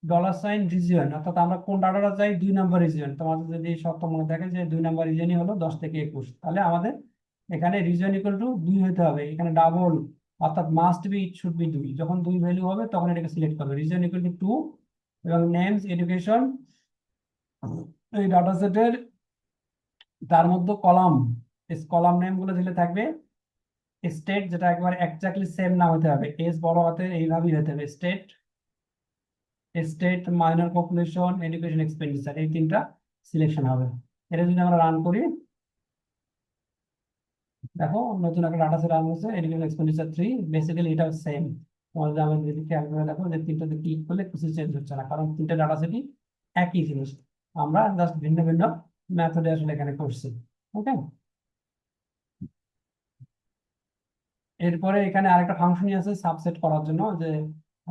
ডলার সাইন রিজিয়ন, অর্থাৎ আমরা কোন ডাটাটা চাই 2 নম্বর রিজিয়ন। তোমাদের যদি সত্য মনে থাকে যে 2 নম্বর রিজিয়নই হলো 10 থেকে 21, তাহলে আমাদের এখানে রিজিয়ন ইকুয়াল টু 2 হতে হবে, এখানে ডাবল, অর্থাৎ must be it should be 2। যখন 2 ভ্যালু হবে তখন এটাকে সিলেক্ট করবে, রিজিয়ন ইকুয়াল টু 2 এবং নেমস এডুকেশন এই ডাটা সেটের তার মধ্যে কলাম, কলাম নেম গুলো দিলে থাকবে স্টেট, যেটা একবার এক্স্যাক্টলি সেম না হতে হবে, এস বড় হাতে এইভাবেই হতে হবে, state, state minor population education expenditure, এই 3টা সিলেকশন হবে। এটা যদি আমরা রান করি দেখো নতুন একটা ডাটা সেট রান হচ্ছে এডুকেশন এক্সপেন্ডিচার 3, বেসিক্যালি এটা সেম। তোমাদের আমি যদি খেয়াল করে দেখো যে 3টাতে ক্লিক করলে কিছু চেঞ্জ হচ্ছে না, কারণ 3টা ডাটা সেটই একই জিনিস, আমরা জাস্ট ভিন্ন ভিন্ন মেথডে আসলে এখানে করছি। ওকে, এরপরে এখানে আরেকটা ফাংশনই আছে সাবসেট করার জন্য, যে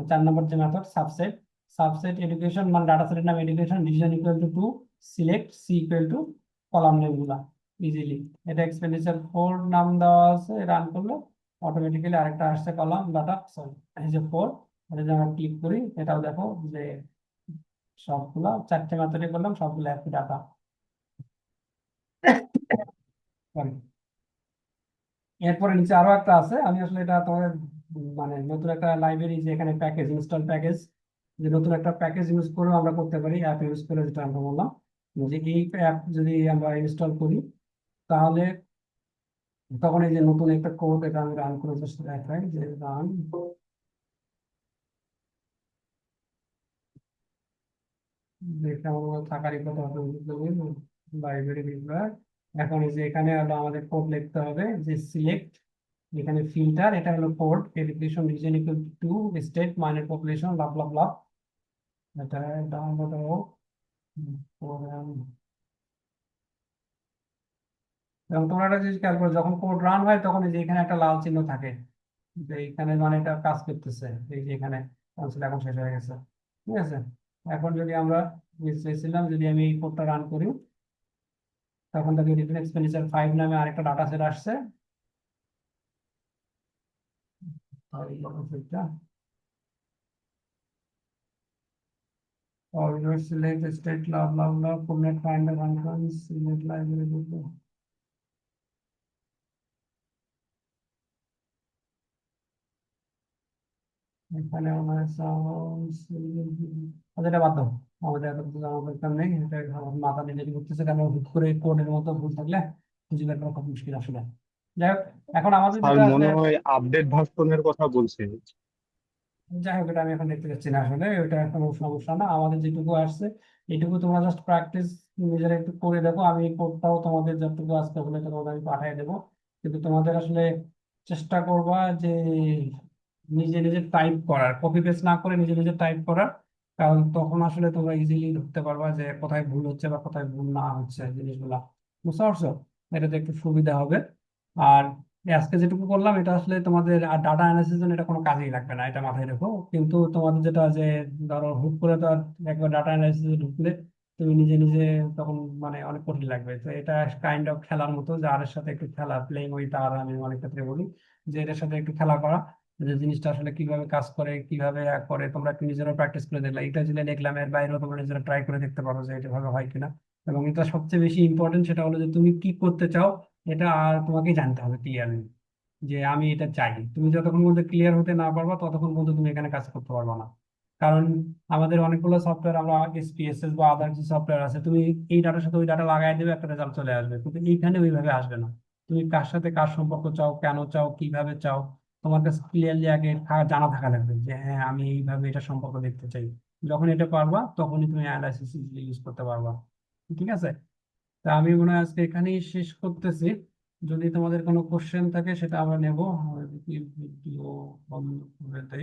4 নম্বর যে মেথড সাবসেট। সাবসেট এডুকেশন মানে ডাটা সেটের নাম education, division equal to 2, select C equal to column name গুলা ইজিলি। এটা এক্সপেন্ডিচার 4 নাম দেওয়া আছে, রান করলে অটোমেটিক্যালি আরেকটা আসছে কলাম ডাটা, সরি এই যে 4, এটা যদি আমরা ক্লিক করি এটাও দেখো যে সবগুলা 4টে মেথডে করলাম, সবগুলো একই ডাটা। এরপরে নিচে আরো একটা আছে, আমি আসলে এটা তোমাদের মানে নতুন একটা লাইব্রেরি, যে এখানে প্যাকেজ ইনস্টল প্যাকেজ, যে নতুন একটা প্যাকেজ ইউজ করেও আমরা করতে পারি, অ্যাপ ইউজ করে, যেটা আমরা বললাম যে এই অ্যাপ যদি আমরা ইনস্টল করি তাহলে তখন এই যে নতুন একটা কোড, এটা আমি রান করে জাস্ট দেখাই যে রান, দেখে আমার থাকারই কথা হবে লাইব্রেরি বিভাগ। এখন এই যে এখানে হলো আমাদের কোড লিখতে হবে, যে সিলেক্ট, এখানে ফিল্টার, এটা হলো code, education reason equal to state minor population blah blah blah, এটা ডাউনলোড হোক। এবং তোমরা একটা জিনিস খেয়াল করো, যখন কোড রান হয় তখন এই যে এখানে একটা লাল চিহ্ন থাকে, যে এখানে মানে এটা কাজ করতেছে, এই যে এখানে কাউন্সিল এখন শেষ হয়ে গেছে। ঠিক আছে, এখন যদি আমরা চেয়েছিলাম যদি আমি এই কোডটা রান করি, তখন তাকে রিটার্ন এক্সপেন্ডিচার 5 নামে আরেকটা ডাটা সেট আসছে। Always select state blah could not find the functions select library. এখানে আমার sounds এটা বাদ দাও, আমাদের এত কিছু জানার দরকার নেই, এটা আমার মাথা নিজে ঘুরতেছে, কারণ হুট করে কোডের মতো ভুল থাকলে খুঁজে বের করা খুব মুশকিল আসলে। যাই হোক, এখন আমাদের স্যার যেটা আসলে, মনে হয় আপডেট ভার্সনের কথা বলছে। যাই হোক এটা আমি এখন দেখতে পাচ্ছি না, আসলে ওটা কোনো সমস্যা না, আমাদের যেটুকু আসছে এইটুকু তোমরা জাস্ট প্র্যাকটিস নিজেরা একটু করে দেখো। আমি এই কোডটাও তোমাদের যতটুকু আসতে বলে তোমাদের আমি পাঠিয়ে দেবো, কিন্তু তোমাদের আসলে চেষ্টা করবা যে নিজে নিজে টাইপ করার, কপি পেস্ট না করে নিজে নিজে টাইপ করার, কারণ তখন আসলে তোমরা ইজিলি ধরতে পারবা যে কোথায় ভুল হচ্ছে বা কোথায় ভুল না হচ্ছে জিনিসগুলা। বুঝতে পারছো? এটাতে একটু সুবিধা হবে। আর আজকে যেটুকু করলাম এটা আসলে তোমাদের আর ডাটা অ্যানালিসিস জন্য এটা কোনো কাজেই লাগবে না, এটা মাথায় রেখো। কিন্তু তোমাদের যেটা যে ধরো হুট করে তো আর একবার ডাটা অ্যানালিসিসে ঢুকলে তুমি নিজে নিজে তখন মানে অনেক কঠিন লাগবে। তো এটা কাইন্ড অফ খেলার মতো, যে আর এর সাথে একটু খেলা, প্লেইং উইথ আর, আমি অনেক ক্ষেত্রে বলি যে এটার সাথে একটু খেলা করা, যে জিনিসটা আসলে কিভাবে কাজ করে, কিভাবে করে তোমরা একটু নিজেরা প্র্যাকটিস করে দেখলে, এটা যদি দেখলাম এর বাইরেও তোমরা নিজেরা ট্রাই করে দেখতে পারো যে এটা ভাবে হয় কিনা। এবং এটা সবচেয়ে বেশি ইম্পর্টেন্ট, সেটা হলো যে তুমি কি করতে চাও এটা আর তোমাকে জানতে হবে ক্লিয়ারলি, যে আমি এটা চাই। তুমি যতক্ষণ পর্যন্ত ক্লিয়ার হতে না পারবা ততক্ষণ পর্যন্ত তুমি এখানে কাজ করতে পারবা না। কারণ আমাদের অনেকগুলো সফটওয়্যার, আমরা এসপিএসএস বা আদার যে সফটওয়্যার আছে, তুমি এই ডাটার সাথে ওই ডাটা লাগাই দেবে, একটা রেজাল্ট চলে আসবে, কিন্তু এইখানে ওইভাবে আসবে না। তুমি কার সাথে কার সম্পর্ক চাও, কেন চাও, কিভাবে চাও, তোমার কাছে ক্লিয়ারলি আগে জানা থাকা লাগবে যে হ্যাঁ আমি এইভাবে এটা সম্পর্ক দেখতে চাই। যখন এটা পারবা তখনই তুমি অ্যানালাইসিস ইউজ করতে পারবা। ঠিক আছে, তা আমি মনে হয় আজকে এখানেই শেষ করতেছি। যদি তোমাদের কোনো কোশ্চেন থাকে সেটা আমরা নেবো। ভিডিও বন্ধ করে দেই।